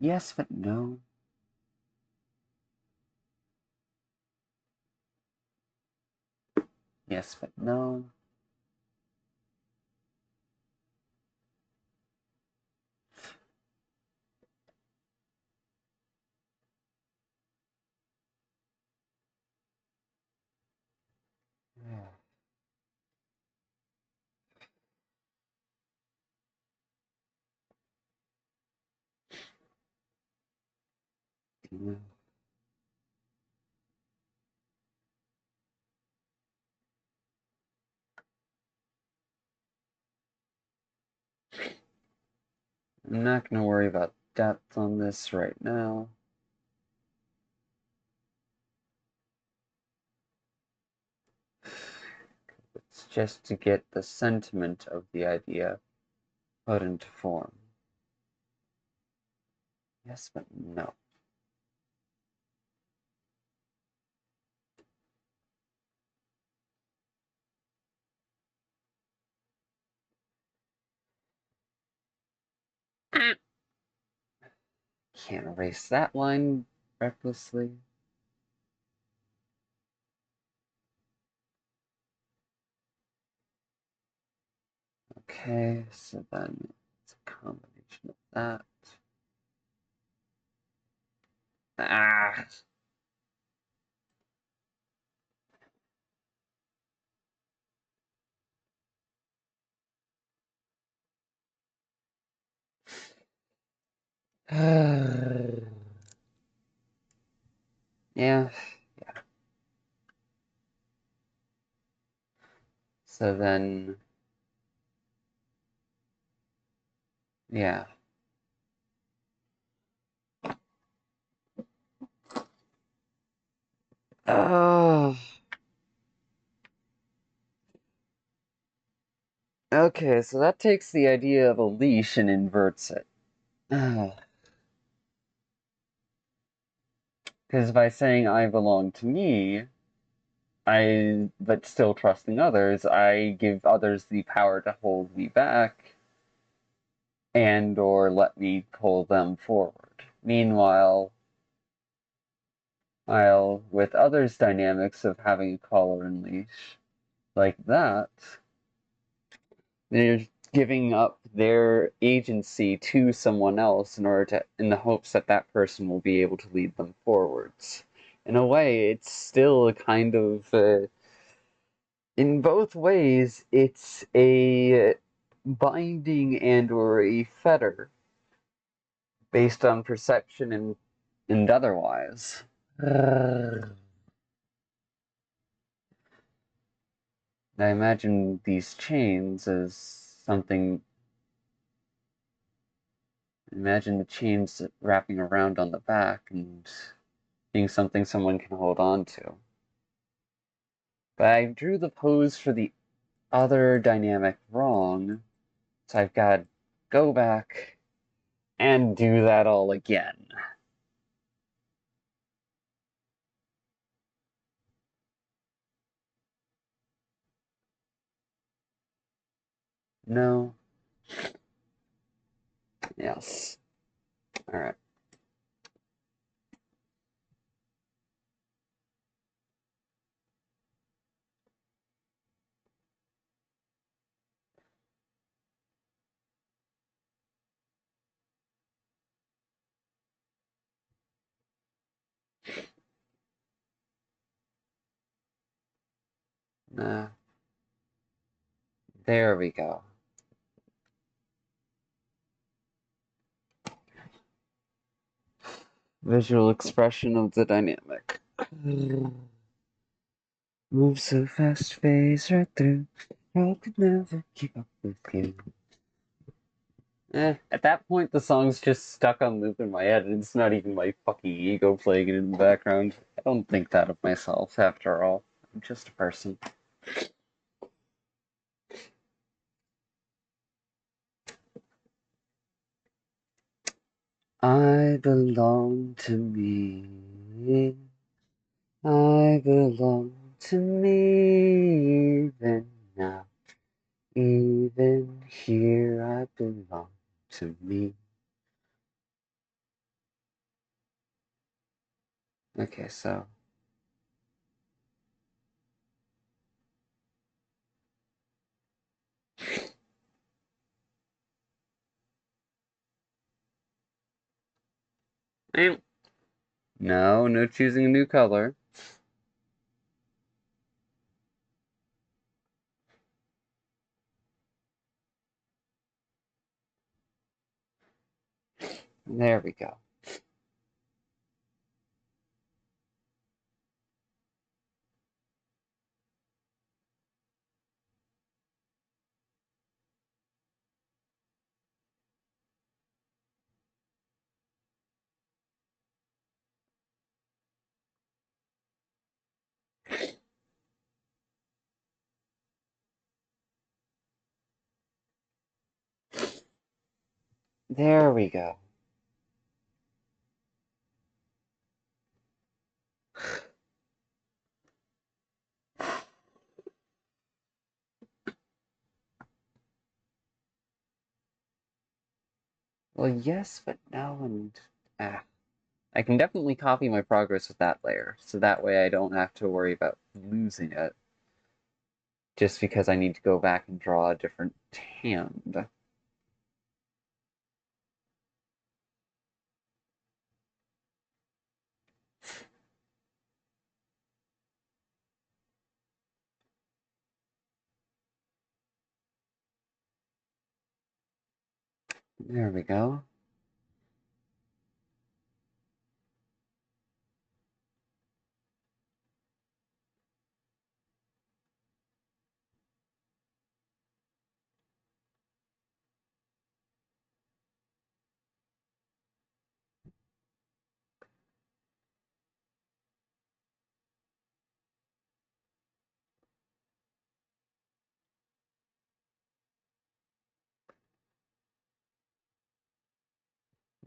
[SPEAKER 1] Yes, but no. Yes, but no. Yeah. I'm not going to worry about depth on this right now. It's just to get the sentiment of the idea put into form. Yes, but no. Can't erase that line recklessly. Okay, so then it's a combination of that. Ah! Yeah. So then, yeah. Oh. Okay, so that takes the idea of a leash and inverts it. Because by saying I belong to me, but still trusting others, I give others the power to hold me back and or let me pull them forward. Meanwhile, with others' dynamics of having a collar and leash like that, they're giving up their agency to someone else in the hopes that that person will be able to lead them forwards. In a way, it's still a kind of in both ways, it's a binding and or a fetter based on perception and otherwise. I imagine these chains as something. Imagine the chains wrapping around on the back and being something someone can hold on to. But I drew the pose for the other dynamic wrong, so I've got to go back and do that all again. No. Yes. Alright. There we go. Visual expression of the dynamic. Move so fast, phase right through. I could never keep up with you. At that point, the song's just stuck on loop in my head, and it's not even my fucking ego playing it in the background. I don't think that of myself, after all. I'm just a person. I belong to me. I belong to me even now. Even here I belong to me. Okay, so. No, no choosing a new color. There we go. There we go. Well, yes, but no, and I can definitely copy my progress with that layer, so that way I don't have to worry about losing it just because I need to go back and draw a different hand. There we go.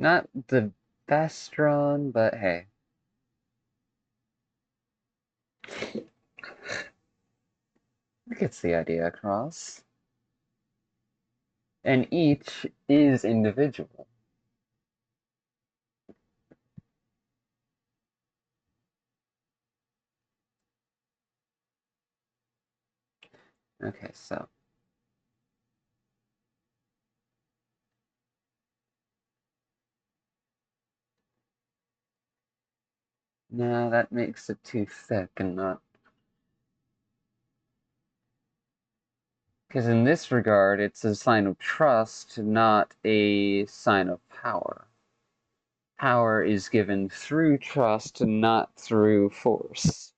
[SPEAKER 1] Not the best run, but hey. It gets the idea across. And each is individual. Okay, so. No, that makes it too thick and not. Because in this regard, it's a sign of trust, not a sign of power. Power is given through trust, not through force.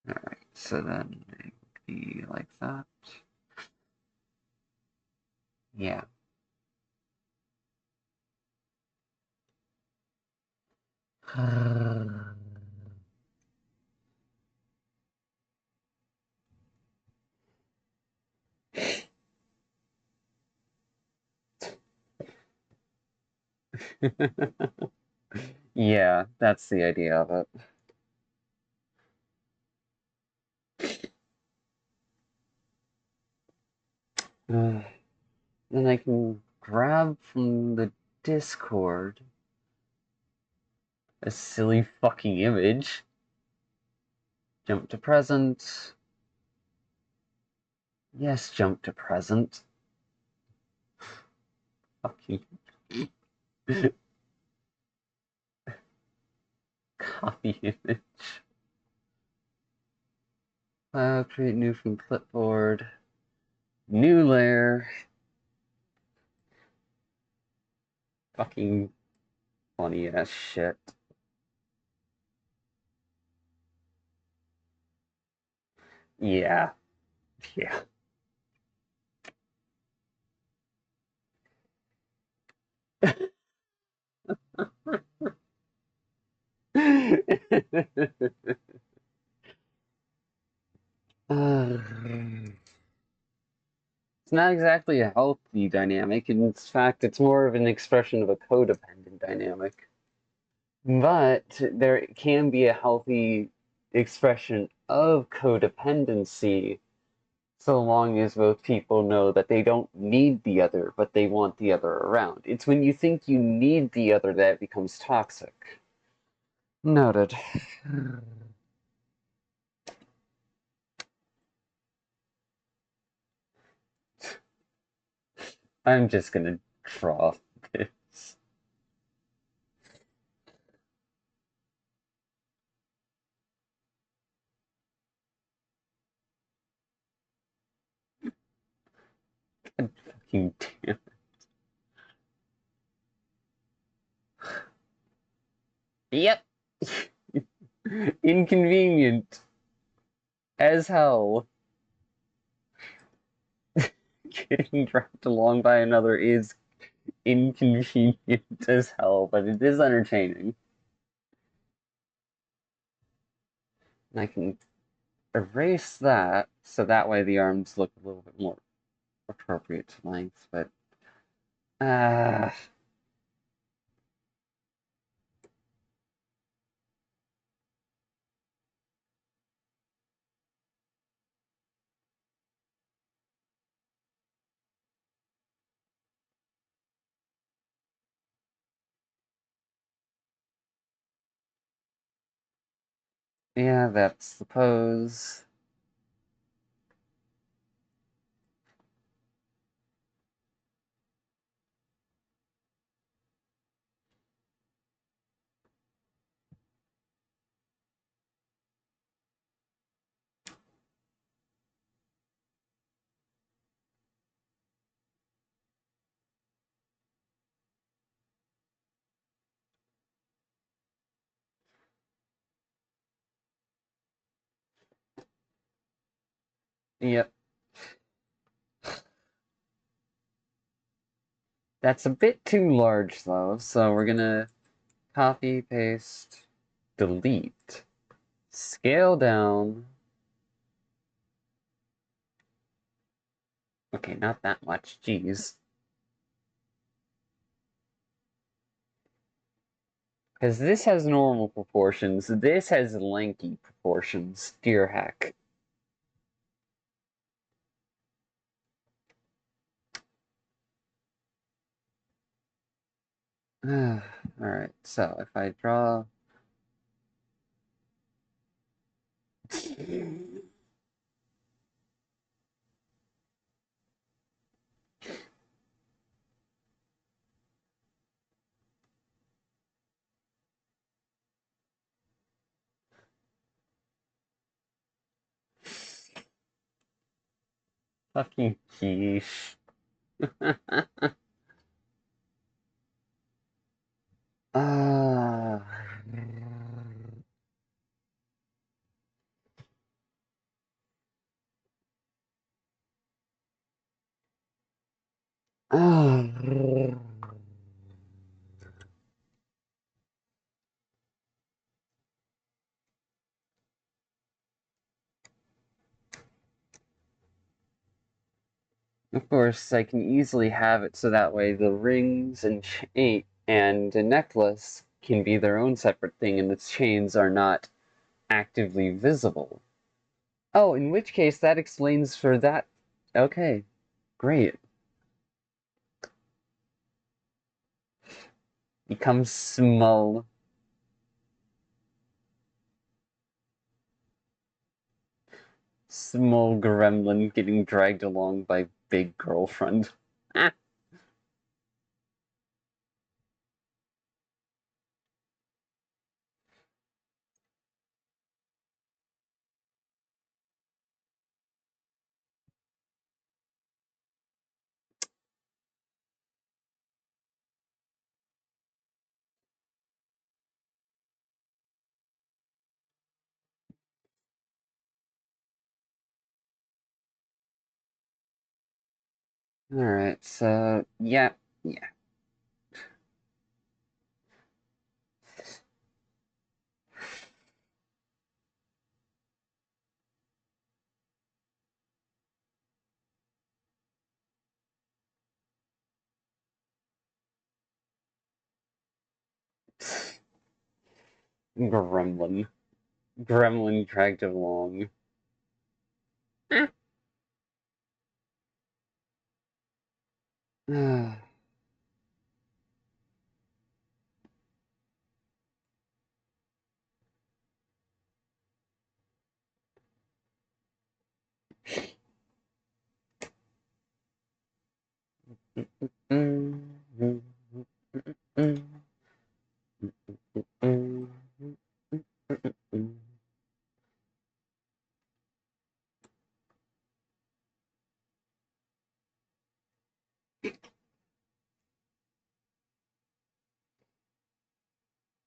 [SPEAKER 1] Alright, so then it would be like that. Yeah. Yeah, that's the idea of it. Then I can grab from the Discord a silly fucking image, jump to present. Yes, jump to present. Fucking copy image. File, create new from clipboard. New layer. Fucking funny ass shit. Yeah. Yeah. It's not exactly a healthy dynamic. In fact, it's more of an expression of a codependent dynamic. But there can be a healthy expression of codependency so long as both people know that they don't need the other, but they want the other around. It's when you think you need the other that it becomes toxic. Noted. I'm just gonna draw this. God fucking damn. Yep. Inconvenient as hell. Getting dragged along by another is inconvenient as hell, but it is entertaining. And I can erase that, so that way the arms look a little bit more appropriate to length, but uh, yeah, that's the pose. Yep, that's a bit too large though, so we're gonna copy, paste, delete, scale down. Okay, not that much, jeez. Because this has normal proportions, this has lanky proportions, dear heck. Alright, so if I draw... Fucking quiche. Ah. Ah. Of course, I can easily have it so that way the rings and chain and a necklace can be their own separate thing and the chains are not actively visible. Oh, in which case that explains for that. Okay, great. Becomes small. Small gremlin getting dragged along by big girlfriend. Ah. Alright, so yeah, yeah. Gremlin. Gremlin dragged along. Ah.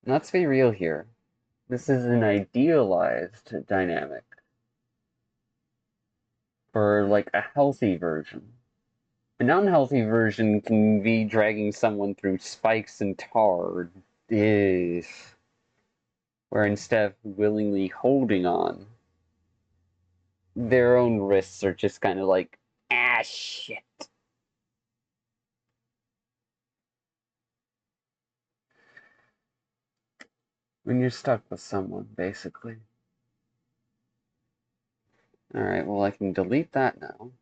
[SPEAKER 1] Let's be real here. This is an idealized dynamic for like a healthy version. An unhealthy version can be dragging someone through spikes and tar. Ugh. where instead of willingly holding on, their own wrists are just kind of like, ah, shit. When you're stuck with someone, basically. Alright, well, I can delete that now.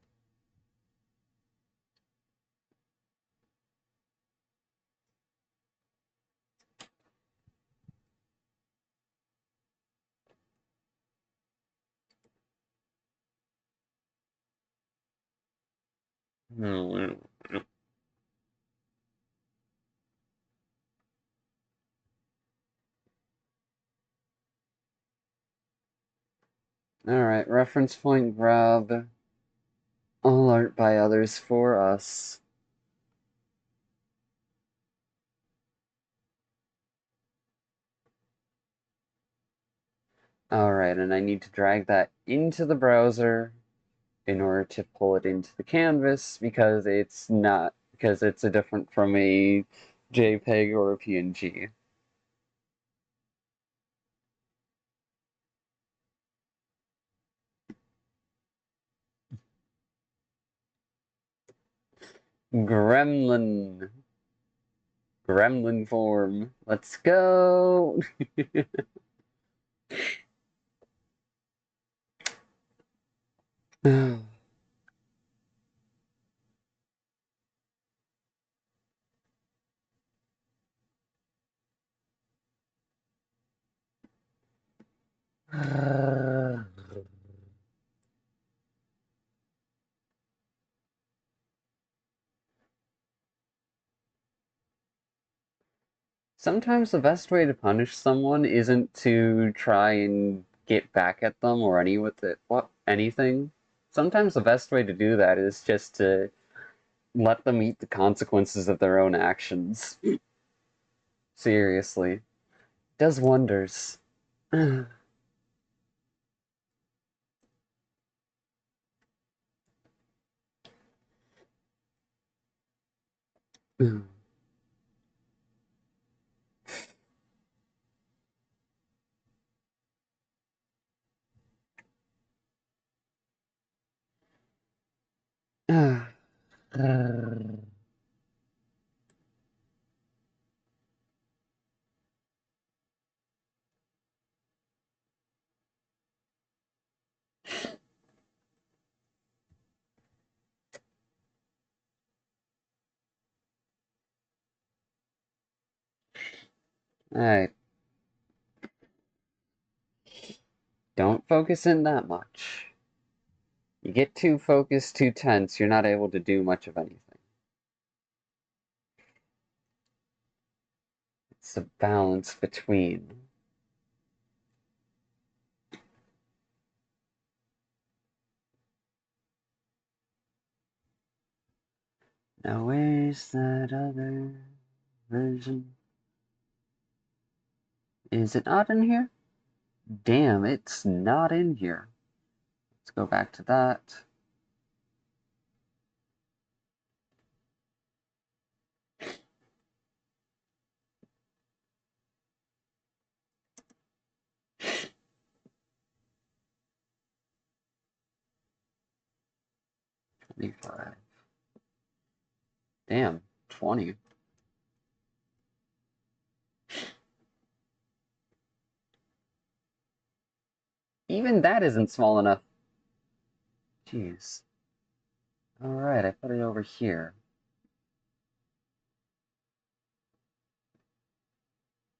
[SPEAKER 1] Alright, reference point grab. All art by others for us. Alright, and I need to drag that into the browser in order to pull it into the canvas because it's a different from a JPEG or a PNG. Gremlin. Gremlin form. Let's go! Sometimes the best way to punish someone isn't to try and get back at them or anything. Sometimes the best way to do that is just to let them eat the consequences of their own actions. Seriously. Does wonders. Alright. Don't focus in that much. You get too focused, too tense, you're not able to do much of anything. It's a balance between. Now where's that other version? Is it not in here? Damn, it's not in here. Let's go back to that. $25. Damn, 20. Even that isn't small enough. Jeez. Alright, I put it over here.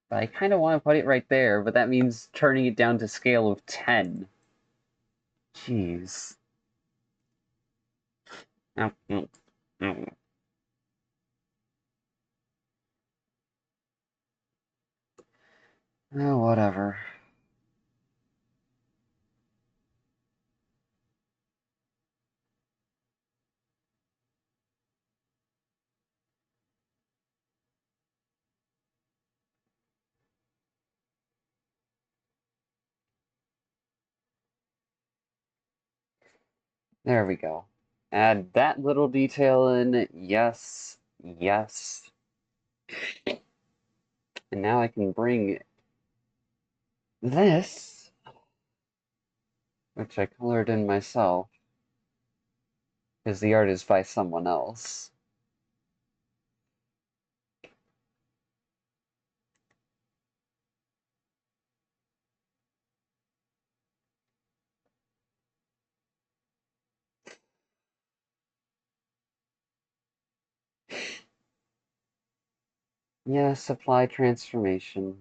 [SPEAKER 1] But I kind of want to put it right there, but that means turning it down to scale of 10. Jeez. Oh, oh, oh. Oh, whatever. There we go. Add that little detail in. Yes. Yes. And now I can bring This, which I colored in myself, because the art is by someone else. Yeah, supply transformation.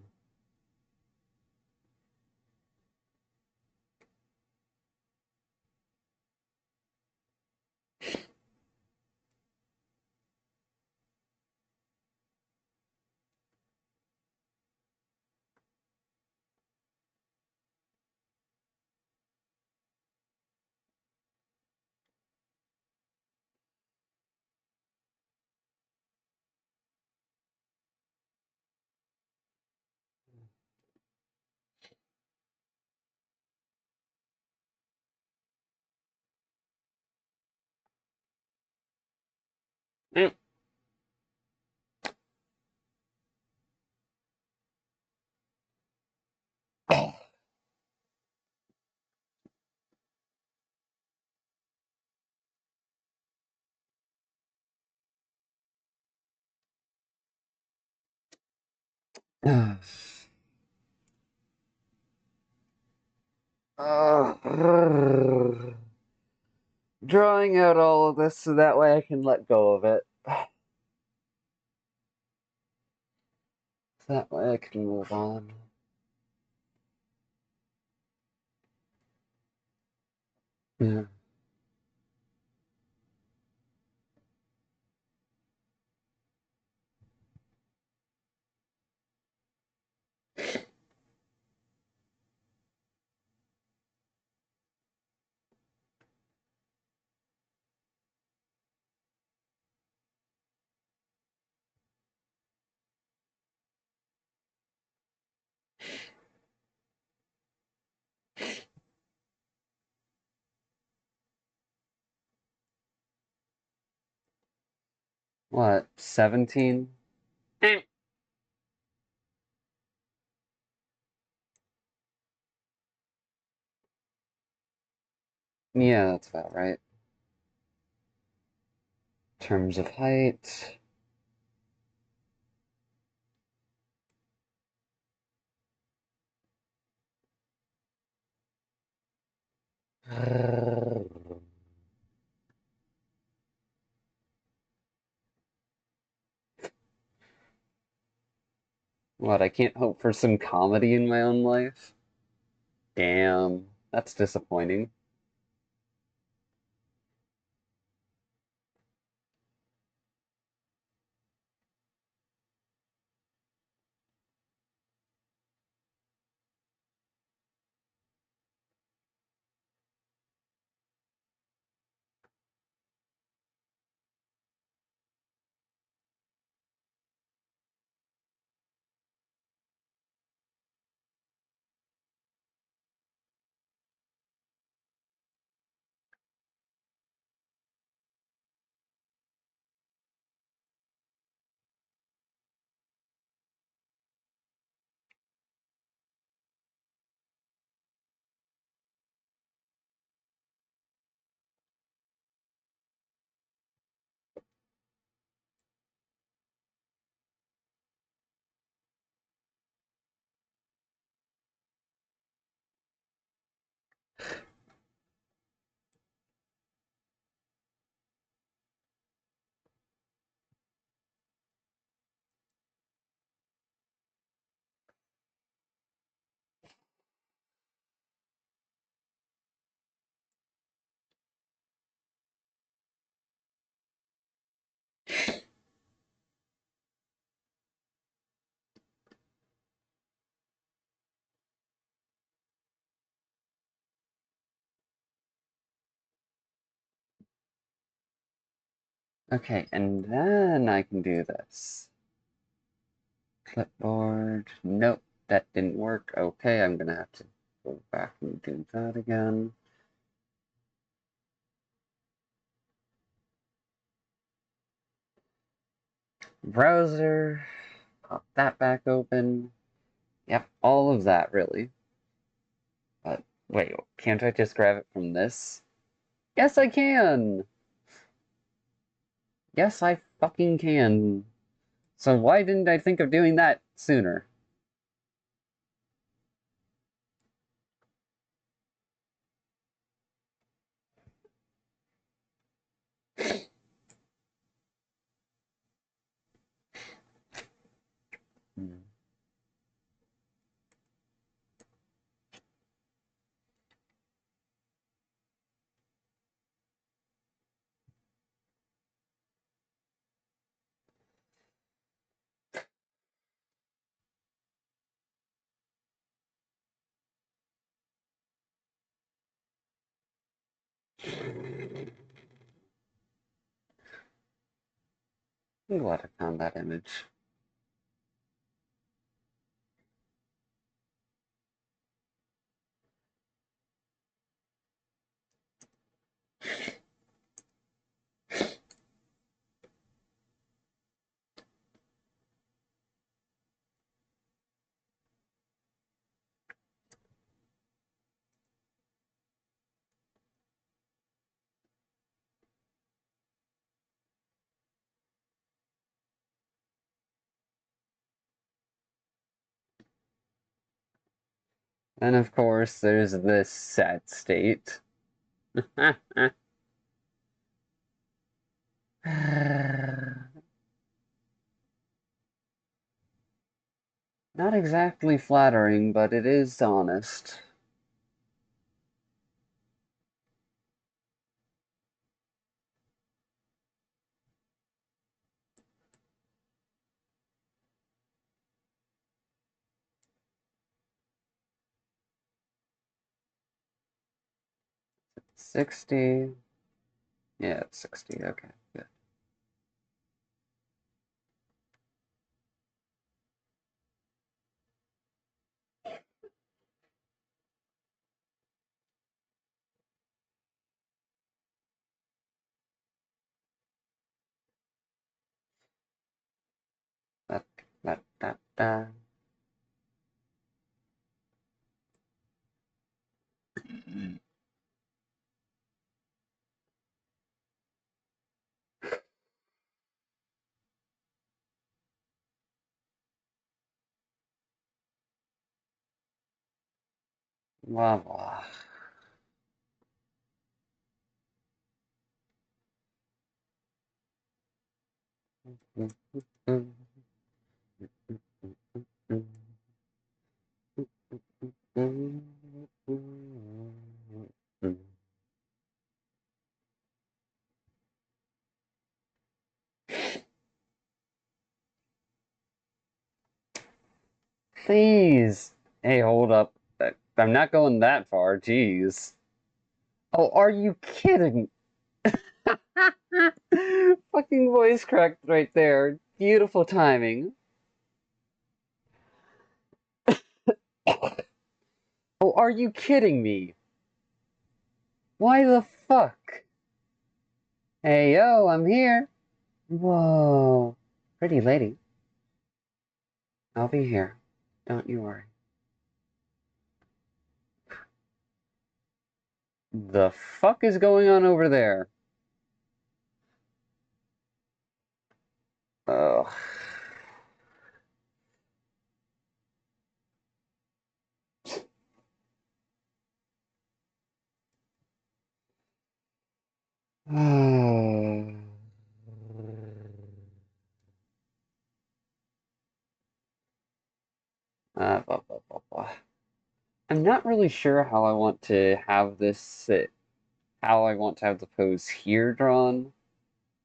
[SPEAKER 1] Mm. Drawing out all of this so that way I can let go of it. So that way I can move on. Yeah. What, 17? Yeah, that's about right. Terms of height. What, I can't hope for some comedy in my own life? Damn, that's disappointing. Okay, and then I can do this. Clipboard. Nope, that didn't work. Okay, I'm gonna have to go back and do that again. Browser. Pop that back open. Yep, all of that really. Wait, can't I just grab it from this? Yes, I can! Yes, I fucking can. So why didn't I think of doing that sooner? Hmm. I'm glad I found that image. And of course, there's this sad state. Not exactly flattering, but it is honest. 60. Yeah, it's 60. Okay, good. Da, da, da, da. Blah, blah. Please. Hey, hold up. I'm not going that far. Jeez. Oh, are you kidding? Fucking voice cracked right there. Beautiful timing. Oh, are you kidding me? Why the fuck? Hey, yo, I'm here. Whoa. Pretty lady. I'll be here. Don't you worry. The fuck is going on over there? Ugh. Blah, blah, blah, blah. I'm not really sure how I want to have this sit, how I want to have the pose here drawn,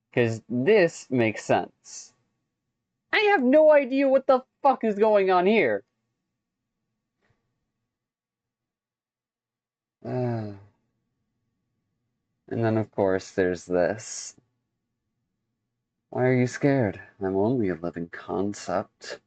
[SPEAKER 1] because this makes sense. I have no idea what the fuck is going on here. And then, of course, there's this. Why are you scared? I'm only a living concept.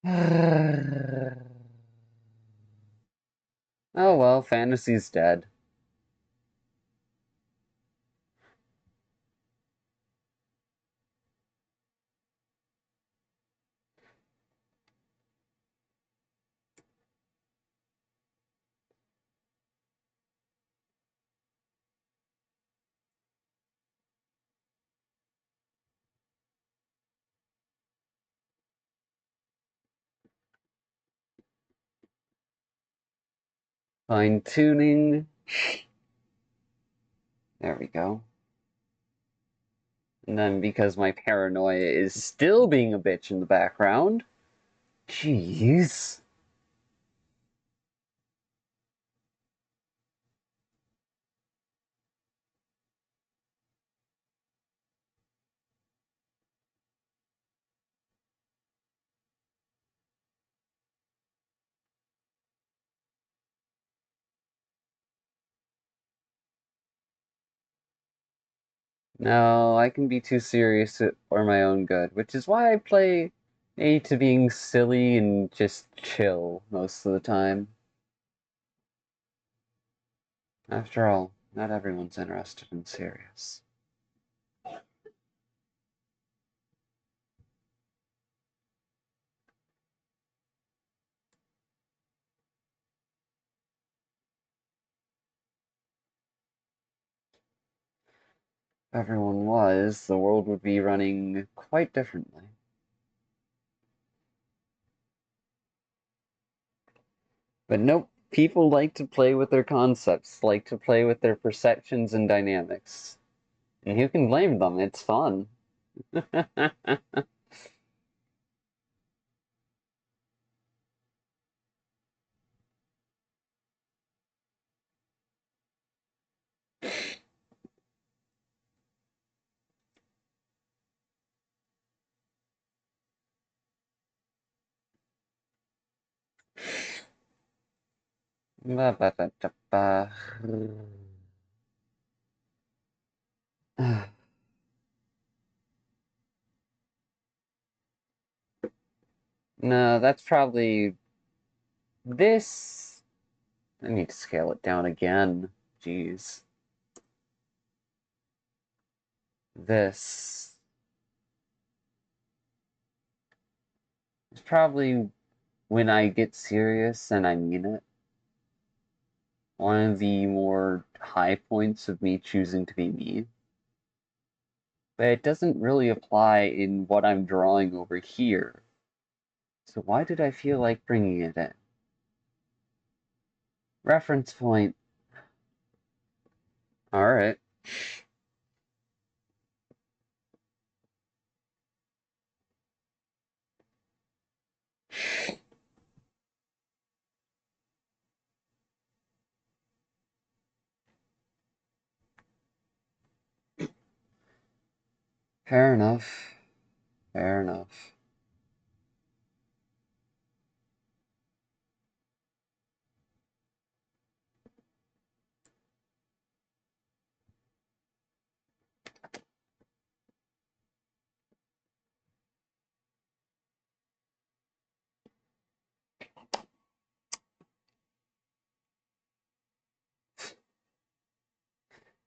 [SPEAKER 1] Oh well, fantasy's dead. Fine tuning. There we go. And then because my paranoia is still being a bitch in the background. Jeez. No, I can be too serious for my own good, which is why I play A to being silly and just chill most of the time. After all, not everyone's interested in serious. If everyone was, the world would be running quite differently. But nope, people like to play with their concepts, like to play with their perceptions and dynamics. And who can blame them? It's fun. No, that's probably this. I need to scale it down again. Jeez. This is probably when I get serious and I mean it. One of the more high points of me choosing to be me. But it doesn't really apply in what I'm drawing over here. So why did I feel like bringing it in? Reference point. Alright. Fair enough. Fair enough.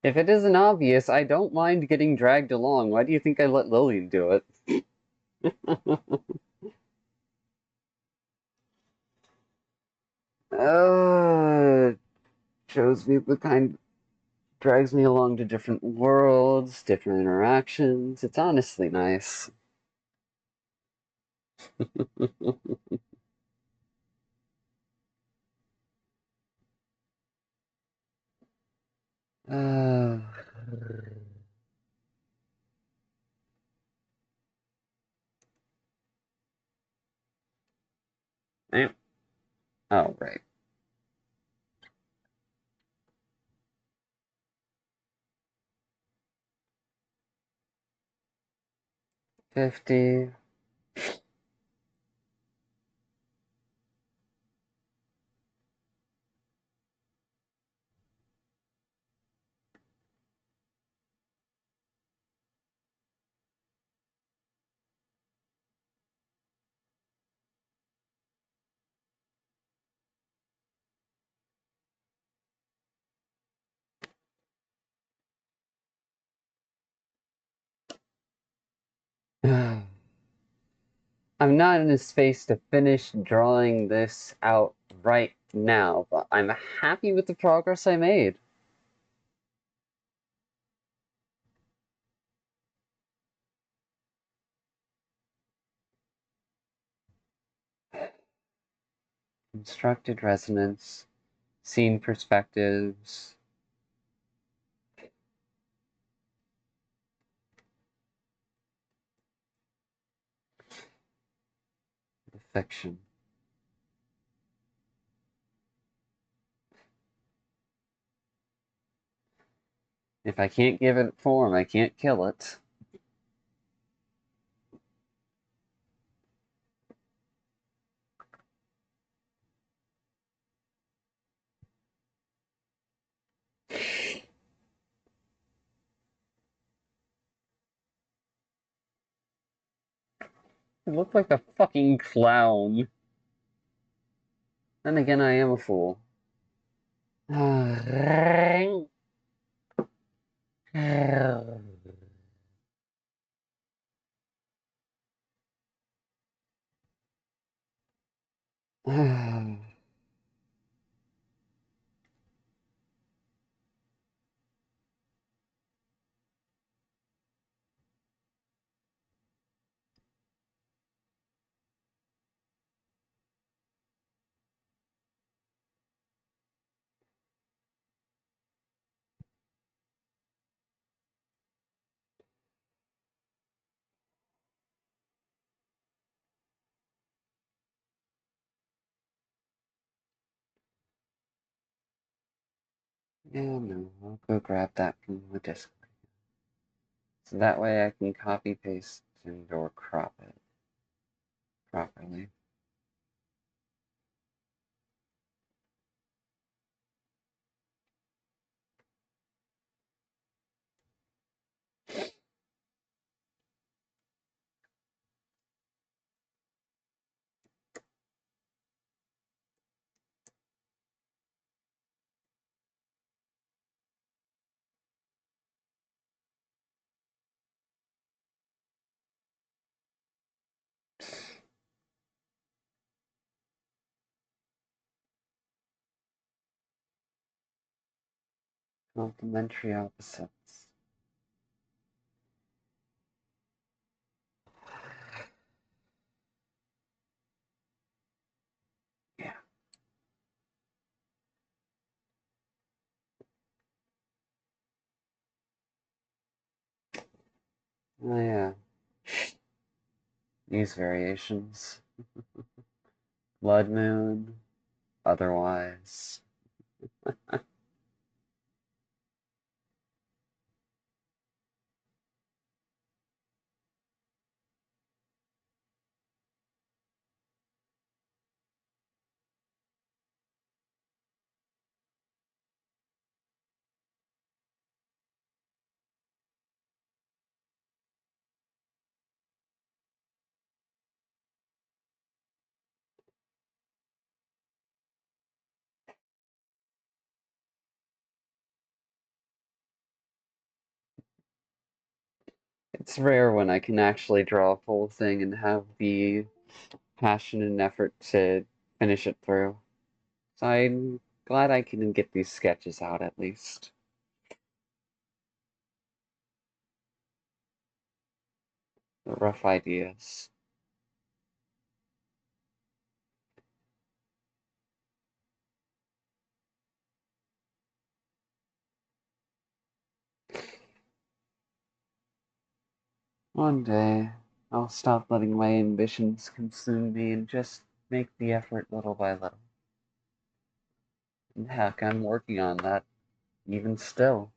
[SPEAKER 1] If it isn't obvious, I don't mind getting dragged along. Why do you think I let Lillian do it? uh, shows me the kind, drags me along to different worlds, different interactions. It's honestly nice. uh, eh, oh, right. 50. I'm not in a space to finish drawing this out right now, but I'm happy with the progress I made. Constructed resonance, seen perspectives, fiction. If I can't give it form, I can't kill it. I look like a fucking clown. Then again, I am a fool. Yeah, no, I'll go grab that from the disk. So that way I can copy paste and or crop it properly. Complementary opposites. Yeah. Oh yeah. These variations. Blood moon, otherwise. It's rare when I can actually draw a full thing and have the passion and effort to finish it through. So I'm glad I can get these sketches out at least. The rough ideas. One day, I'll stop letting my ambitions consume me and just make the effort little by little. And heck, I'm working on that even still.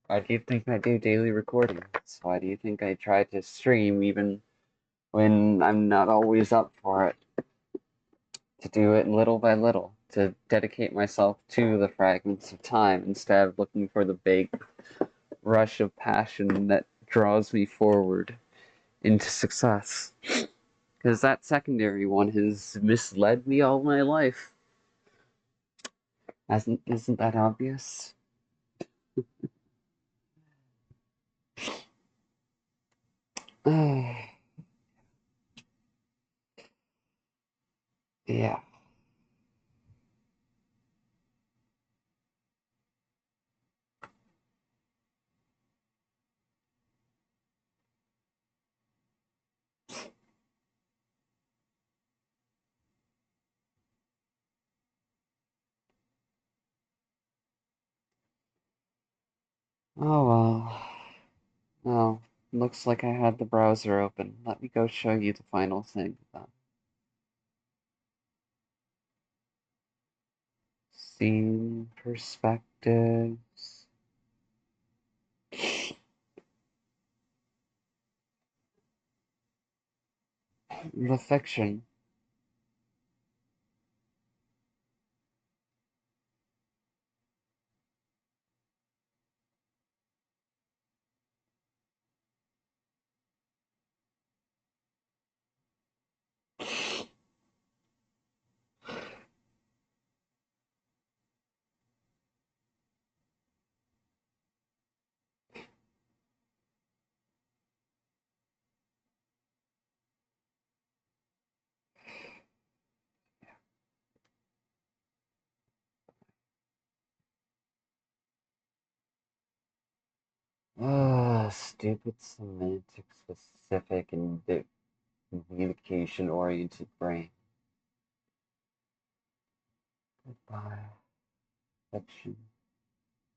[SPEAKER 1] Why do you think I do daily recordings? Why do you think I try to stream even when I'm not always up for it? To do it little by little, to dedicate myself to the fragments of time instead of looking for the big rush of passion that draws me forward into success. Because that secondary one has misled me all my life. Isn't that obvious? Yeah. Oh well. Well, looks like I had the browser open. Let me go show you the final thing then. Scene perspectives. The fiction. Stupid semantic specific and communication oriented brain. Goodbye, fiction.